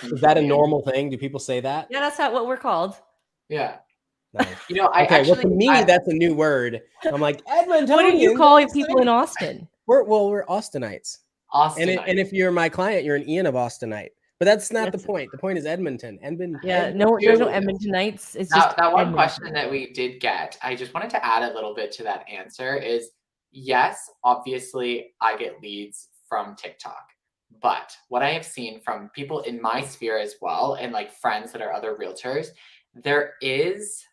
Is that a normal thing? Do people say that? Yeah, that's what we're called. Yeah. Nice. You know, well, to me, that's a new word. I'm like, Edmontonians. What do you call people in Austin? We're Austinites. And if you're my client, you're an Ian of Austinite. But that's not the point. The point is Edmonton. Yeah, no, there's no Edmontonites. It's just that one question that we did get. I just wanted to add a little bit to that answer is, yes, obviously I get leads from TikTok. But what I have seen from people in my sphere as well, and like friends that are other realtors, there is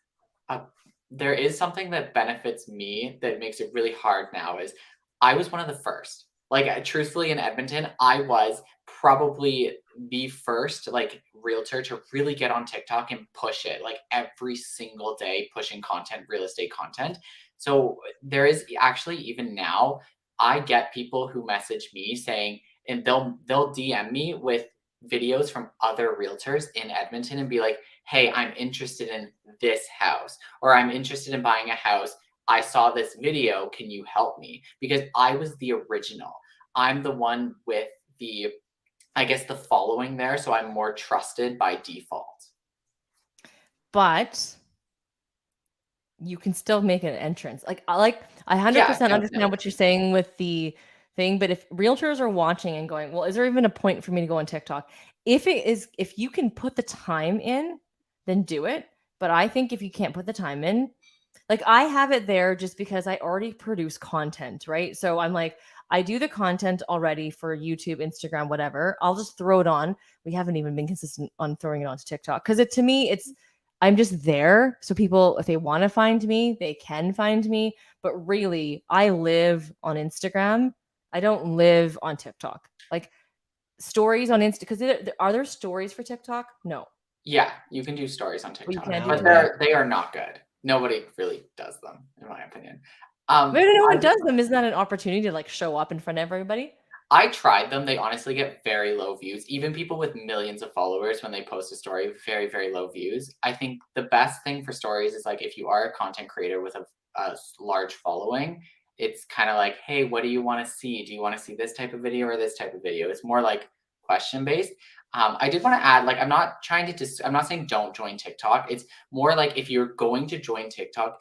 something that benefits me that makes it really hard now is I was one of the first. Like, truthfully, in Edmonton, I was probably the first like realtor to really get on TikTok and push it like every single day, pushing content, real estate content. So there is actually, even now, I get people who message me saying, and they'll DM me with videos from other realtors in Edmonton and be like, hey, I'm interested in this house, or I'm interested in buying a house. I saw this video. Can you help me? Because I was the original. I'm the one with the, I guess, the following there. So I'm more trusted by default. But you can still make an entrance. I 100% understand what you're saying with the thing. But if realtors are watching and going, well, is there even a point for me to go on TikTok? If you can put the time in, then do it. But I think if you can't put the time in, like I have it there just because I already produce content, right? So I'm like, I do the content already for YouTube, Instagram, whatever. I'll just throw it on. We haven't even been consistent on throwing it onto TikTok because to me, I'm just there. So people, if they want to find me, they can find me. But really, I live on Instagram. I don't live on TikTok. Like stories on Insta, because are there stories for TikTok? No. Yeah, you can do stories on But you TikTok, can't but do them. they are not good. Nobody really does them, in my opinion. But if no one does them, isn't that an opportunity to like show up in front of everybody? I tried them. They honestly get very low views. Even people with millions of followers, when they post a story, very, very low views. I think the best thing for stories is like if you are a content creator with a large following, it's kind of like, hey, what do you want to see? Do you want to see this type of video or this type of video? It's more like question based. I did want to add, like, I'm not trying to I'm not saying don't join TikTok. It's more like if you're going to join TikTok,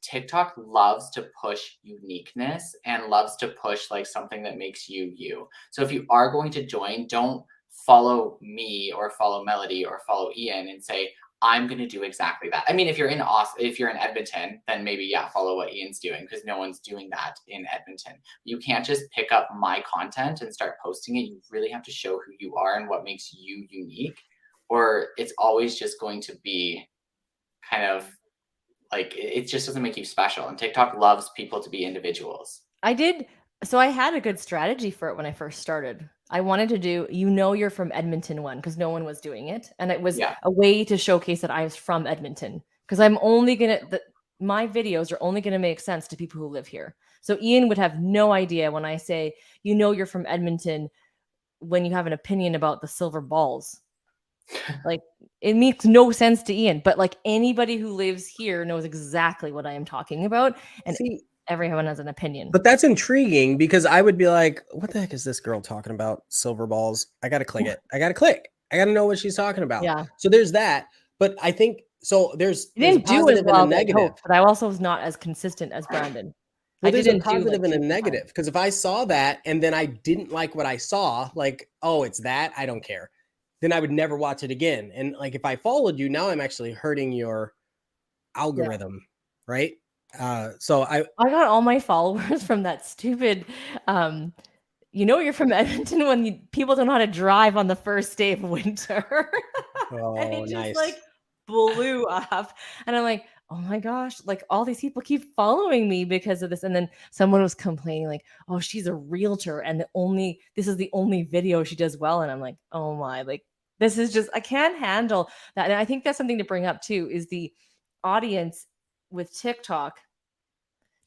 TikTok loves to push uniqueness and loves to push like something that makes you you. So if you are going to join, don't follow me or follow Melody or follow Ian and say, I'm going to do exactly that. I mean, if you're in if you're in Edmonton, then maybe, yeah, follow what Ian's doing because no one's doing that in Edmonton. You can't just pick up my content and start posting it. You really have to show who you are and what makes you unique, or it's always just going to be kind of like it just doesn't make you special. And TikTok loves people to be individuals. So I had a good strategy for it when I first started. I wanted to do, you're from Edmonton one, because no one was doing it. And it was a way to showcase that I was from Edmonton. Because my videos are only going to make sense to people who live here. So Ian would have no idea when I say, you're from Edmonton when you have an opinion about the silver balls. Like it makes no sense to Ian, but like anybody who lives here knows exactly what I am talking about. And everyone has an opinion. But that's intriguing because I would be like, what the heck is this girl talking about? Silver balls. I got to click it. I got to click. I got to know what she's talking about. Yeah. So there's that. But I think so there's a positive and a negative. But I also was not as consistent as Brandon. Well, there's a positive and a negative because if I saw that and then I didn't like what I saw, like, oh, it's that, I don't care. Then I would never watch it again. And like if I followed you, now I'm actually hurting your algorithm, right? So I got all my followers from that stupid you're from Edmonton when people don't know how to drive on the first day of winter. Oh, and it just nice. like blew up. And I'm like, oh my gosh, like all these people keep following me because of this. And then someone was complaining like, oh, she's a realtor and this is the only video she does well. And I'm like, oh my, like this is just, I can't handle that. And I think that's something to bring up too, is the audience with TikTok.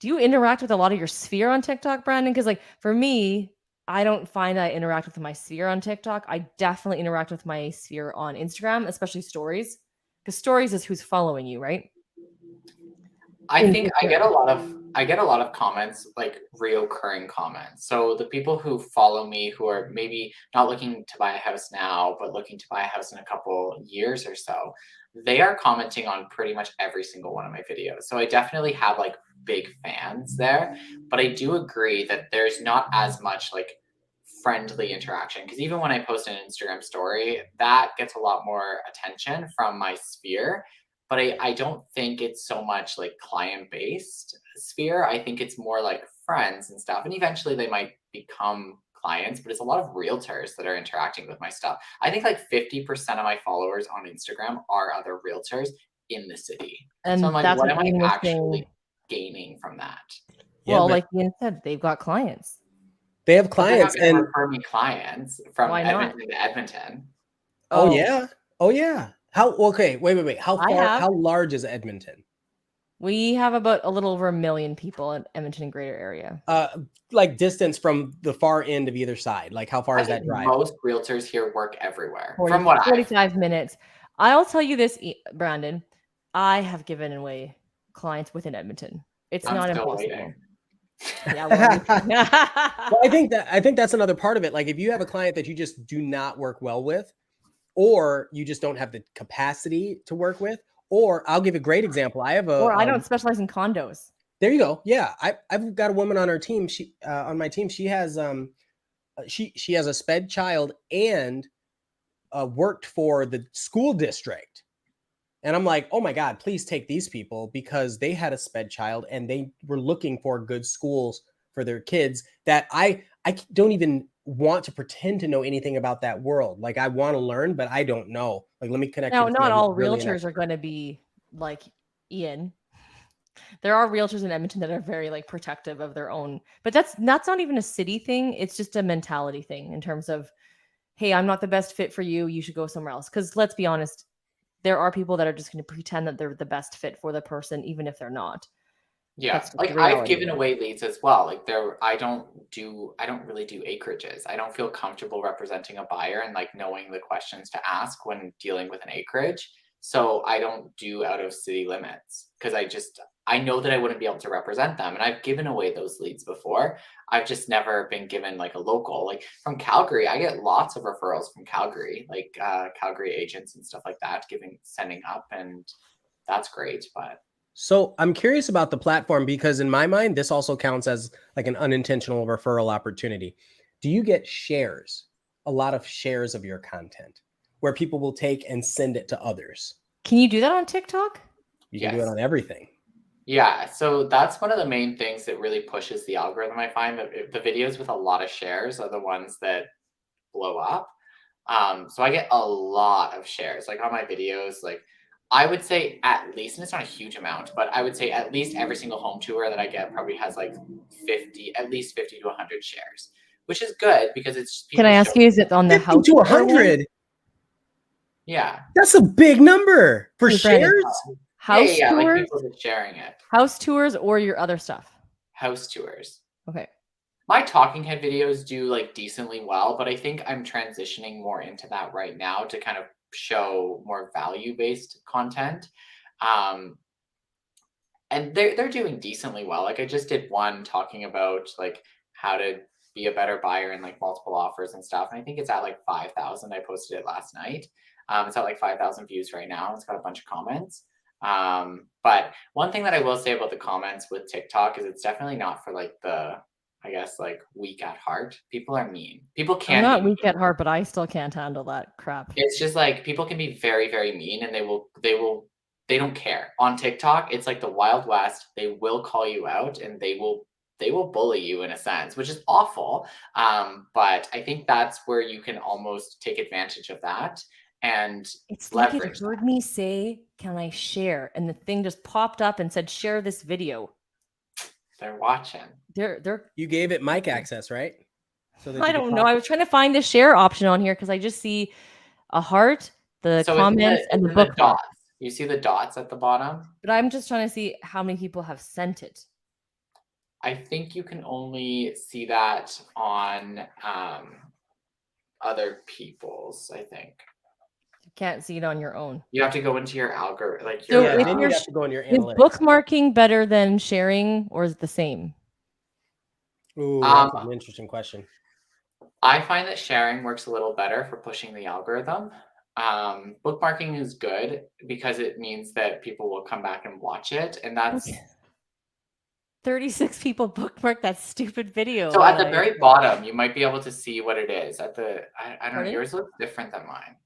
Do you interact with a lot of your sphere on TikTok, Brandon? Because like for me, I don't find I interact with my sphere on TikTok. I definitely interact with my sphere on Instagram, especially stories, because stories is who's following you, right? I think I get a lot of comments, like reoccurring comments. So the people who follow me who are maybe not looking to buy a house now, but looking to buy a house in a couple years or so, they are commenting on pretty much every single one of my videos. So I definitely have like big fans there, but I do agree that there's not as much like friendly interaction because even when I post an Instagram story, that gets a lot more attention from my sphere. But I don't think it's so much like client-based sphere. I think it's more like friends and stuff. And eventually they might become clients, but it's a lot of realtors that are interacting with my stuff. I think like 50% of my followers on Instagram are other realtors in the city. And so I'm like, that's what am I actually gaining from that? Well, like Ian said, they've got clients. They have clients and refer me clients from Edmonton to Edmonton. Oh yeah. Oh yeah. Wait. How large is Edmonton? We have about a little over 1 million people in Edmonton and greater area. Like distance from the far end of either side. Like how far is that drive? Most realtors here work everywhere. 45 minutes. I'll tell you this, Brandon. I have given away clients within Edmonton. It's not impossible. Yeah, well, I think that's another part of it. Like if you have a client that you just do not work well with, or you just don't have the capacity to work with, or I'll give a great example. I don't specialize in condos. There you go. Yeah, I've got a woman on our team. She on my team. She has she has a sped child and worked for the school district. And I'm like, oh my God, please take these people because they had a sped child and they were looking for good schools for their kids that I don't even want to pretend to know anything about that world. Like I want to learn, but I don't know. Like, let me connect Now, you to not somebody who's all really an realtors are expert. going to be like Ian. There are realtors in Edmonton that are very like protective of their own, but that's not even a city thing. It's just a mentality thing in terms of, hey, I'm not the best fit for you. You should go somewhere else. Because let's be honest, there are people that are just going to pretend that they're the best fit for the person, even if they're not. Yeah, That's just like the I've reality. given away leads as well. Like I don't really do acreages. I don't feel comfortable representing a buyer and like knowing the questions to ask when dealing with an acreage. So I don't do out of city limits because I know that I wouldn't be able to represent them. And I've given away those leads before. I've just never been given like a local. Like from Calgary, I get lots of referrals from Calgary, like Calgary agents and stuff like that, sending up, and that's great. But So I'm curious about the platform because in my mind, this also counts as like an unintentional referral opportunity. Do you get shares, a lot of shares of your content where people will take and send it to others? Can you do that on TikTok? You can do it yes. on everything. Yeah, so that's one of the main things that really pushes the algorithm. I find that the videos with a lot of shares are the ones that blow up. So I get a lot of shares, like on my videos. Like I would say at least, and it's not a huge amount, but I would say at least every single home tour that I get probably has like at least 50 to 100 shares, which is good because it's Can I ask you, is it on the 50 house to tour one? 100. Yeah. That's a big number for Hey, Brandon, shares. house Yeah, like tours, people just sharing it. house tours, or your other stuff? House tours. Okay. My talking head videos do like decently well, but I think I'm transitioning more into that right now to kind of show more value-based content. And they're doing decently well. Like I just did one talking about like how to be a better buyer and like multiple offers and stuff. And I think it's at like 5,000. I posted it last night. It's at like 5,000 views right now. It's got a bunch of comments. But one thing that I will say about the comments with TikTok is it's definitely not for like I guess like weak at heart. People are mean. People I'm can not be weak mean. at heart, but I still can't handle that crap. It's just like people can be very, very mean, and they don't care. On TikTok, it's like the Wild West. They will call you out and they will bully you in a sense, which is awful. But I think that's where you can almost take advantage of that and It's like it leverage heard that. me say, "Can I share?" And the thing just popped up and said, "Share this video." They're watching. They're. You gave it mic access, right? So that I you could don't know. talk. I was trying to find the share option on here because I just see a heart, the So comments, and the it's in the bookmark. dots. You see the dots at the bottom? But I'm just trying to see how many people have sent it. I think you can only see that on other people's, I think. You can't see it on your own. You have to go into your algorithm, like So your if then you're you have to go in your is analytics. bookmarking better than sharing, or is it the same? Ooh, that's an interesting question. I find that sharing works a little better for pushing the algorithm. Bookmarking is good because it means that people will come back and watch it, and that's 36 people bookmarked that stupid video. so at the very bottom. You might be able to see what it is. I don't know. Yours looks different than mine.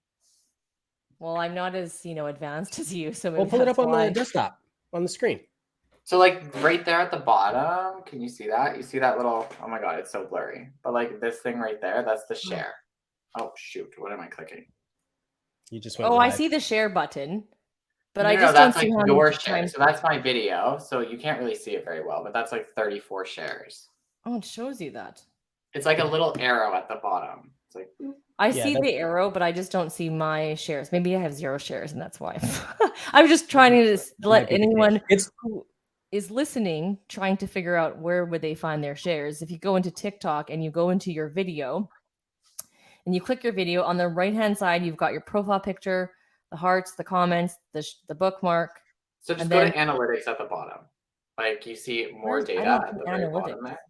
Well, I'm not as advanced as you, so Well, maybe pull it that's up on why. the desktop on the screen. So like right there at the bottom, can you see that? You see that little? Oh my god, it's so blurry. But like this thing right there, that's the share. Oh shoot, what am I clicking? You just went Oh, I live. see the share button, but No, I just that's don't see like how your many share. times. So that's my video. So you can't really see it very well, but that's like 34 shares. Oh, it shows you that. It's like a little arrow at the bottom. It's like I see the arrow, but I just don't see my shares. Maybe I have 0 shares, and that's why. I'm just trying to let anyone who is listening trying to figure out where would they find their shares. If you go into TikTok and you go into your video and you click your video, on the right-hand side, you've got your profile picture, the hearts, the comments, the bookmark. So just go to analytics at the bottom. Like you see more data at the very bottom there.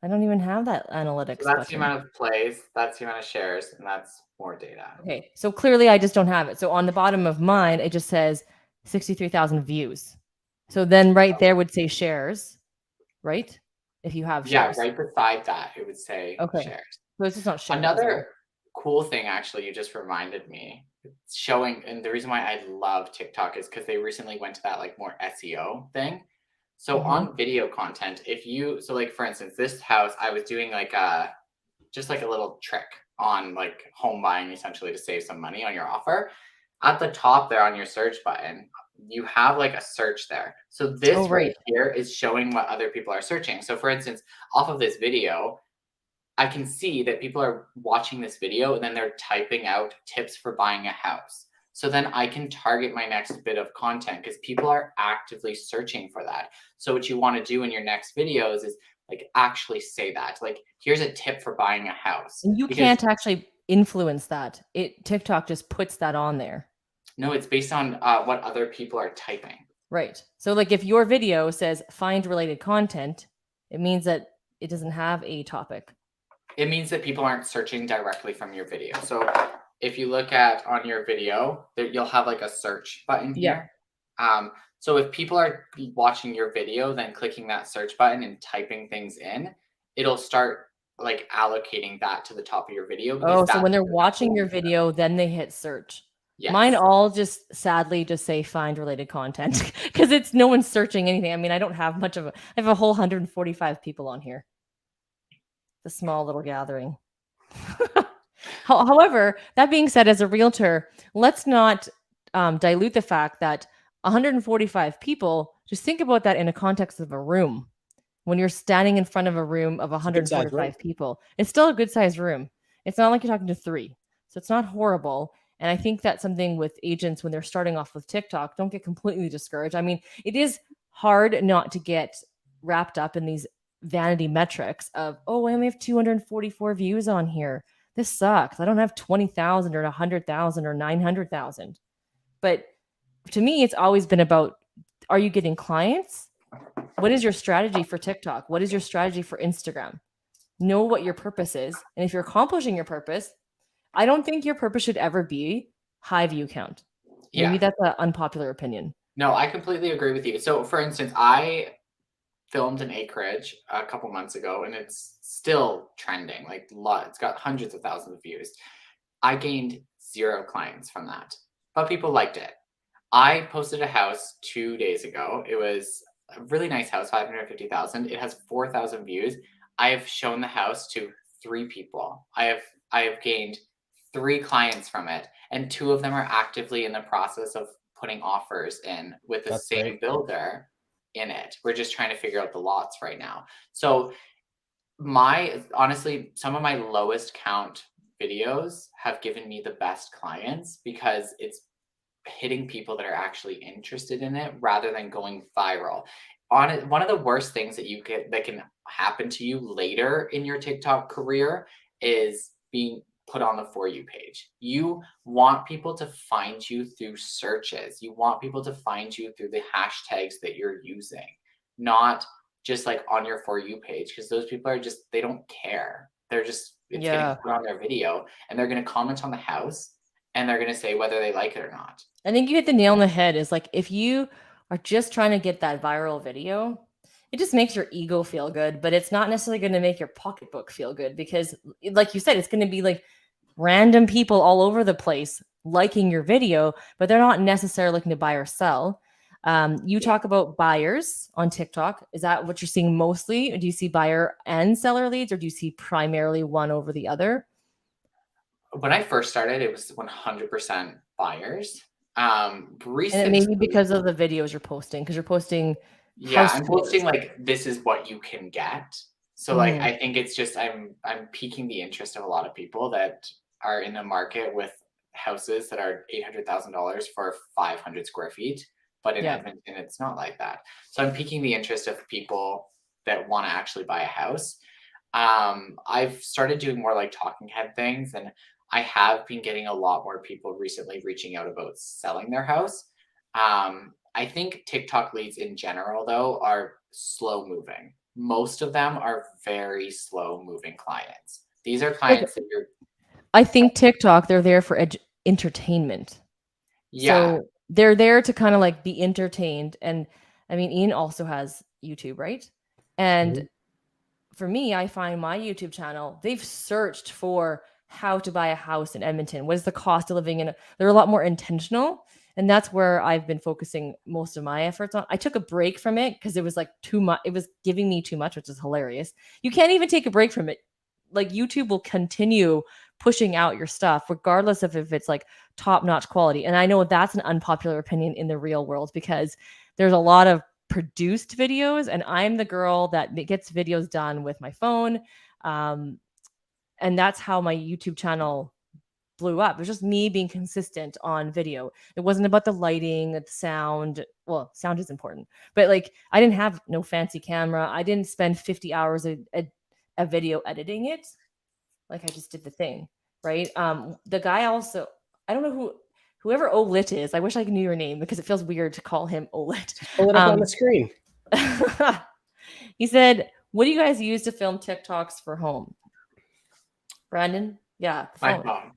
I don't even have that analytics. So that's the amount of plays, that's the amount of shares, and that's more data. Okay, so clearly I just don't have it. So on the bottom of mine, it just says 63,000 views. So then right there would say shares, right? If you have shares. Yeah, right beside that, it would say shares. So it's just not shares. Another cool thing, actually, you just reminded me, showing, and the reason why I love TikTok is because they recently went to that like more SEO thing. So on video content, so like for instance, this house, I was doing like just like a little trick on like home buying, essentially, to save some money on your offer. At the top there on your search button, you have like a search there. So this right here is showing what other people are searching. So for instance, off of this video, I can see that people are watching this video and then they're typing out tips for buying a house. So then I can target my next bit of content because people are actively searching for that. So what you want to do in your next videos is like actually say that, like, here's a tip for buying a house. And you can't actually influence that. TikTok just puts that on there. No, it's based on what other people are typing. Right. So like if your video says find related content, it means that it doesn't have a topic. It means that people aren't searching directly from your video. So if you look at on your video, you'll have like a search button here. So if people are watching your video, then clicking that search button and typing things in, it'll start like allocating that to the top of your video. Oh, so when they're watching your video, then they hit search. Yes. Mine all just sadly just say find related content because it's no one's searching anything. I mean, I don't have much of I have a whole 145 people on here. The small little gathering. However, that being said, as a realtor, let's not dilute the fact that 145 people, just think about that in a context of a room. When you're standing in front of a room of 145 people, it's still a good sized room. It's not like you're talking to 3. So it's not horrible. And I think that's something with agents when they're starting off with TikTok, don't get completely discouraged. I mean, it is hard not to get wrapped up in these vanity metrics of, oh, I only have 244 views on here. This sucks. I don't have 20,000 or 100,000 or 900,000. But to me, it's always been about, are you getting clients? What is your strategy for TikTok? What is your strategy for Instagram? Know what your purpose is. And if you're accomplishing your purpose, I don't think your purpose should ever be high view count. Maybe that's an unpopular opinion. No, I completely agree with you. So for instance, I filmed an acreage a couple months ago and it's still trending. Like it's got hundreds of thousands of views. I gained 0 clients from that, but people liked it. I posted a house 2 days ago. It was a really nice house, 550,000. It has 4,000 views. I have shown the house to 3 people. I have gained 3 clients from it, and 2 of them are actively in the process of putting offers in with the same builder in it. We're just trying to figure out the lots right now. So honestly, some of my lowest count videos have given me the best clients because it's hitting people that are actually interested in it rather than going viral. One of the worst things that can happen to you later in your TikTok career is being put on the For You page. You want people to find you through searches. You want people to find you through the hashtags that you're using, not just like on your For You page, because those people are just, they don't care. They're just, it's getting put on their video and they're going to comment on the house and they're going to say whether they like it or not. I think you hit the nail on the head. Is like, if you are just trying to get that viral video, it just makes your ego feel good, but it's not necessarily going to make your pocketbook feel good because, like you said, it's going to be like random people all over the place liking your video, but they're not necessarily looking to buy or sell. You talk about buyers on TikTok. Is that what you're seeing mostly? Do you see buyer and seller leads, or do you see primarily one over the other? When I first started, it was 100% buyers. Recently, and maybe because of the videos you're posting, because you're posting. Yeah, I'm posting like, this is what you can get. So like, I think it's just, I'm piquing the interest of a lot of people that are in the market with houses that are $800,000 for 500 square feet. But in Edmonton, it's not like that. So I'm piquing the interest of people that want to actually buy a house. I've started doing more like talking head things, and I have been getting a lot more people recently reaching out about selling their house. I think TikTok leads in general, though, are slow moving. Most of them are very slow moving clients. These are clients that you're. I think TikTok, they're there for entertainment. Yeah. So they're there to kind of like be entertained. And I mean, Ian also has YouTube, right? And for me, I find my YouTube channel, they've searched for how to buy a house in Edmonton. What is the cost of living in? They're a lot more intentional. And that's where I've been focusing most of my efforts on. I took a break from it because it was like too much. It was giving me too much, which is hilarious. You can't even take a break from it. Like YouTube will continue pushing out your stuff, regardless of if it's like top notch quality. And I know that's an unpopular opinion in the real world because there's a lot of produced videos, and I'm the girl that gets videos done with my phone. And that's how my YouTube channel blew up. It was just me being consistent on video. It wasn't about the lighting, the sound. Well, sound is important, but like I didn't have no fancy camera. I didn't spend 50 hours a video editing it. Like I just did the thing, right? The guy also, I don't know whoever Olit is. I wish I knew your name because it feels weird to call him Olit. Pull it up on the screen. He said, "What do you guys use to film TikToks for home?" Brandon? Yeah, My phone.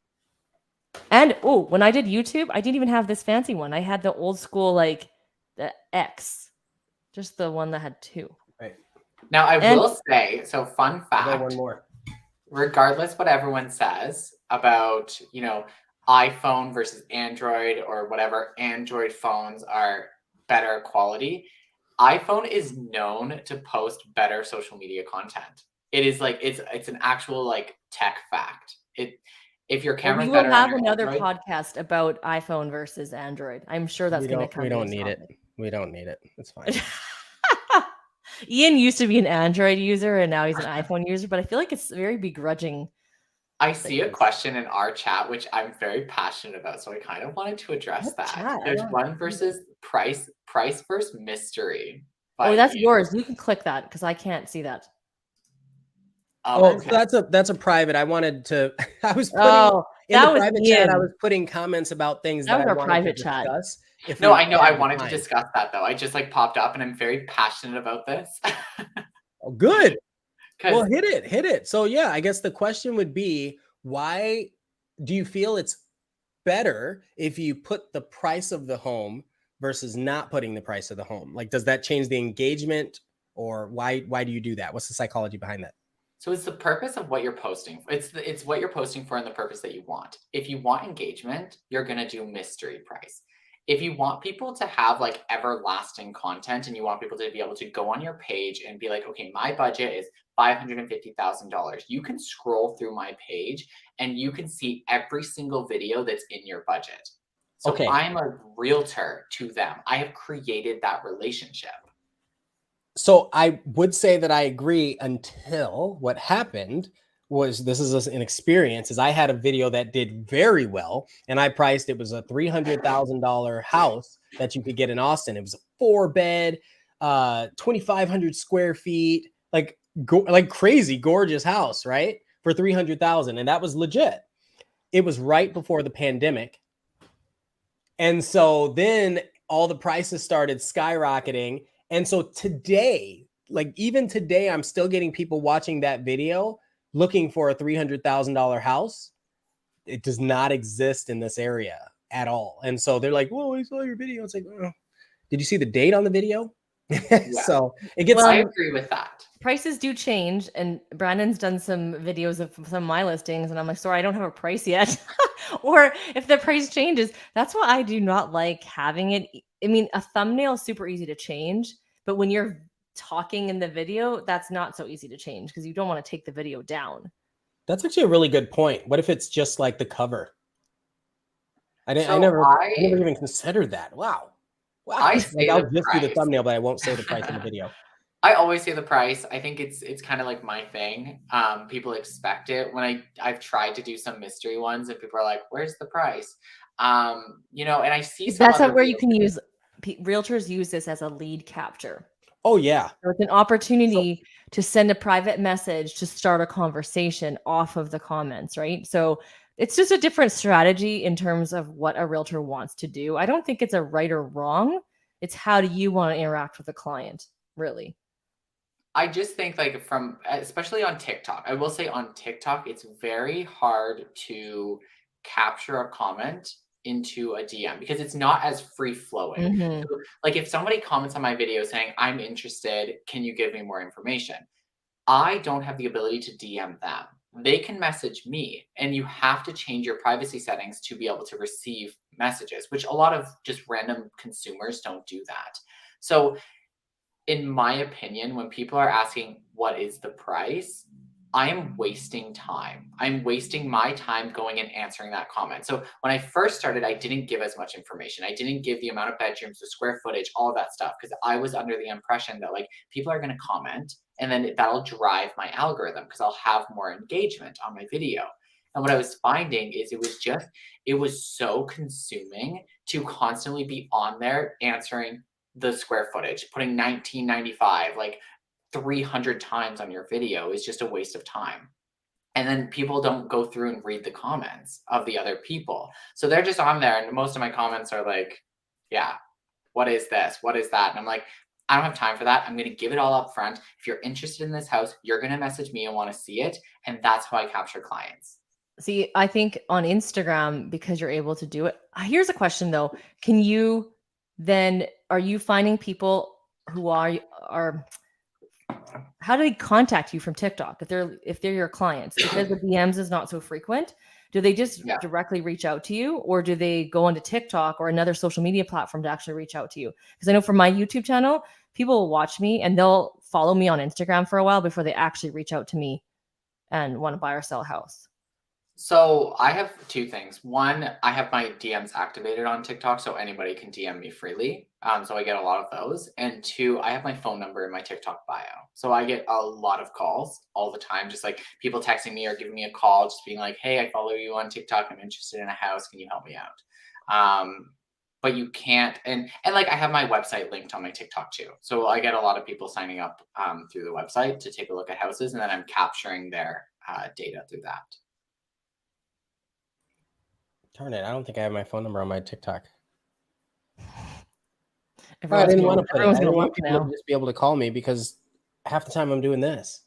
And when I did YouTube, I didn't even have this fancy one. I had the old school, like the X, just the one that had 2. Right. Now I will say, so fun fact. One more. Regardless what everyone says about, iPhone versus Android or whatever, Android phones are better quality. iPhone is known to post better social media content. It is like it's an actual like tech fact. If your camera's better, we will have another podcast about iPhone versus Android. I'm sure that's going to come. We don't need it. We don't need it. It's fine. Ian used to be an Android user and now he's an iPhone user, but I feel like it's very begrudging. I see a question in our chat, which I'm very passionate about, so I kind of wanted to address that. Chat? There's one versus price versus mystery. Oh, that's yours. You can click that because I can't see that. Okay. So that's a private. I wanted to. I was putting in the private chat. I was putting comments about things that I wanted to discuss. No, I know. I wanted to discuss that though. I just like popped up, and I'm very passionate about this. Oh, good. Well, hit it. So yeah, I guess the question would be, why do you feel it's better if you put the price of the home versus not putting the price of the home? Like, does that change the engagement, or why do you do that? What's the psychology behind that? So it's the purpose of what you're posting. It's what you're posting for and the purpose that you want. If you want engagement, you're going to do mystery price. If you want people to have like everlasting content and you want people to be able to go on your page and be like, okay, my budget is $550,000. You can scroll through my page and you can see every single video that's in your budget. So I'm a realtor to them. I have created that relationship. So I would say that I agree until what happened was, this is an experience, is I had a video that did very well and I priced, it was a $300,000 house that you could get in Austin. It was a 4-bed, 2,500 square feet, like crazy gorgeous house, right? For $300,000. And that was legit. It was right before the pandemic. And so then all the prices started skyrocketing. And so today, like even today, I'm still getting people watching that video looking for a $300,000 house. It does not exist in this area at all. And so they're like, whoa, I saw your video. It's like, oh, did you see the date on the video? So it gets. I agree with that. Prices do change. And Brandon's done some videos of some of my listings. And I'm like, sorry, I don't have a price yet. Or if the price changes, that's why I do not like having it. I mean, a thumbnail is super easy to change. But when you're talking in the video, that's not so easy to change because you don't want to take the video down. That's actually a really good point. What if it's just like the cover? I never even considered that. Wow. I'll just do the thumbnail, but I won't say the price in the video. I always say the price. I think it's kind of like my thing. People expect it. When I've tried to do some mystery ones and people are like, where's the price? And I see that's where you can use. Realtors use this as a lead capture. Oh yeah. So it's an opportunity to send a private message to start a conversation off of the comments, right? So it's just a different strategy in terms of what a realtor wants to do. I don't think it's a right or wrong. It's how do you want to interact with the client, really? I just think like especially on TikTok, I will say on TikTok, it's very hard to capture a comment into a DM because it's not as free flowing. Mhm. So, like if somebody comments on my video saying, I'm interested, can you give me more information? I don't have the ability to DM them. They can message me, and you have to change your privacy settings to be able to receive messages, which a lot of just random consumers don't do that. So, in my opinion, when people are asking what is the price, I am wasting time. I'm wasting my time going and answering that comment. So when I first started, I didn't give as much information. I didn't give the amount of bedrooms, the square footage, all of that stuff, because I was under the impression that like people are going to comment and then that'll drive my algorithm because I'll have more engagement on my video. And what I was finding is it was so consuming to constantly be on there answering the square footage, putting 1995, like 300 times on your video is just a waste of time. And then people don't go through and read the comments of the other people. So they're just on there. And most of my comments are like, yeah, what is this? What is that? And I'm like, I don't have time for that. I'm going to give it all up front. If you're interested in this house, you're going to message me and want to see it. And that's how I capture clients. See, I think on Instagram, because you're able to do it. Here's a question though. Can you then, are you finding people who are how do they contact you from TikTok if they're your clients? Because the DMs is not so frequent, do they just directly reach out to you, or do they go onto TikTok or another social media platform to actually reach out to you? Because I know for my YouTube channel, people will watch me and they'll follow me on Instagram for a while before they actually reach out to me and want to buy or sell a house. So I have two things. One, I have my DMs activated on TikTok, so anybody can DM me freely. So I get a lot of those. And two, I have my phone number in my TikTok bio. So I get a lot of calls all the time, just like people texting me or giving me a call, just being like, hey, I follow you on TikTok. I'm interested in a house. Can you help me out? But you can't, and like I have my website linked on my TikTok too. So I get a lot of people signing up through the website to take a look at houses, and then I'm capturing their data through that. Darn it, I don't think I have my phone number on my TikTok. I didn't want to put it. I didn't want people to just be able to call me because half the time I'm doing this.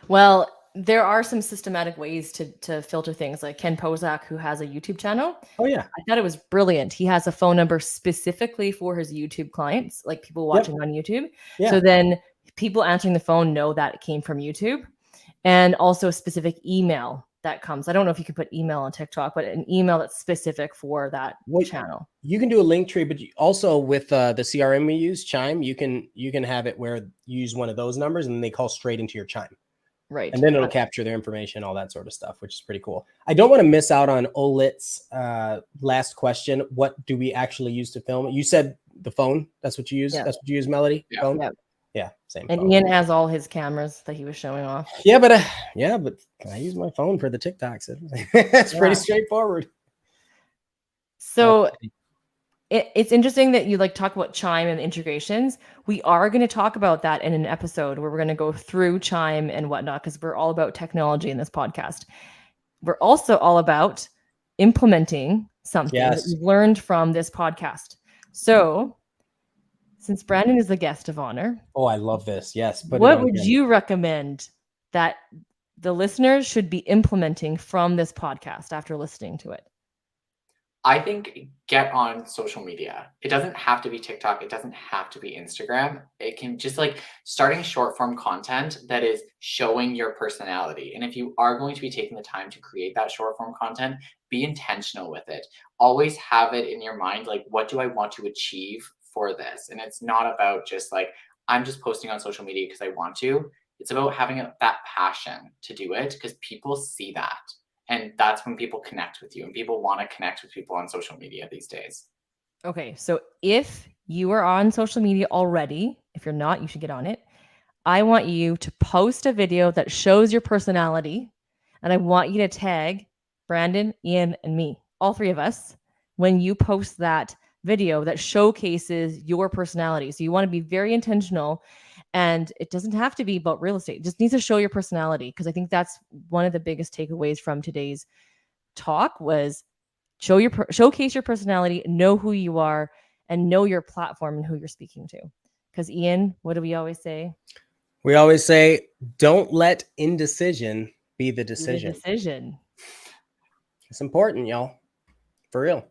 Well, there are some systematic ways to filter things, like Ken Pozak, who has a YouTube channel. Oh yeah. I thought it was brilliant. He has a phone number specifically for his YouTube clients, like people watching on YouTube. Yeah. So then people answering the phone know that it came from YouTube, and also a specific email that comes. I don't know if you can put email on TikTok, but an email that's specific for that channel. You can do a link tree, but also with the CRM we use, Chime, you can have it where you use one of those numbers and they call straight into your Chime. Right. And then it'll capture their information, all that sort of stuff, which is pretty cool. I don't want to miss out on Olit's last question. What do we actually use to film? You said the phone. That's what you use. Yeah. That's what you use, Melody? Yeah. Phone? Yeah, same. And phone. Ian has all his cameras that he was showing off. Yeah, but I use my phone for the TikToks. It's pretty straightforward. So it's interesting that you like talk about Chime and integrations. We are going to talk about that in an episode where we're going to go through Chime and whatnot, because we're all about technology in this podcast. We're also all about implementing something that we've learned from this podcast. So since Brandon is the guest of honor. Oh, I love this. Yes. What would you recommend that the listeners should be implementing from this podcast after listening to it? I think get on social media. It doesn't have to be TikTok. It doesn't have to be Instagram. It can just like starting short form content that is showing your personality. And if you are going to be taking the time to create that short form content, be intentional with it. Always have it in your mind, like, what do I want to achieve for this? And it's not about just like, I'm just posting on social media because I want to. It's about having that passion to do it, because people see that. And that's when people connect with you, and people want to connect with people on social media these days. Okay. So if you are on social media already, if you're not, you should get on it. I want you to post a video that shows your personality. And I want you to tag Brandon, Ian, and me, all three of us, when you post that video that showcases your personality. So you want to be very intentional, and it doesn't have to be about real estate. It just needs to show your personality, because I think that's one of the biggest takeaways from today's talk was showcase your personality, know who you are, and know your platform and who you're speaking to. Because Ian, what do we always say? We always say, don't let indecision be the decision. It's important, y'all. For real.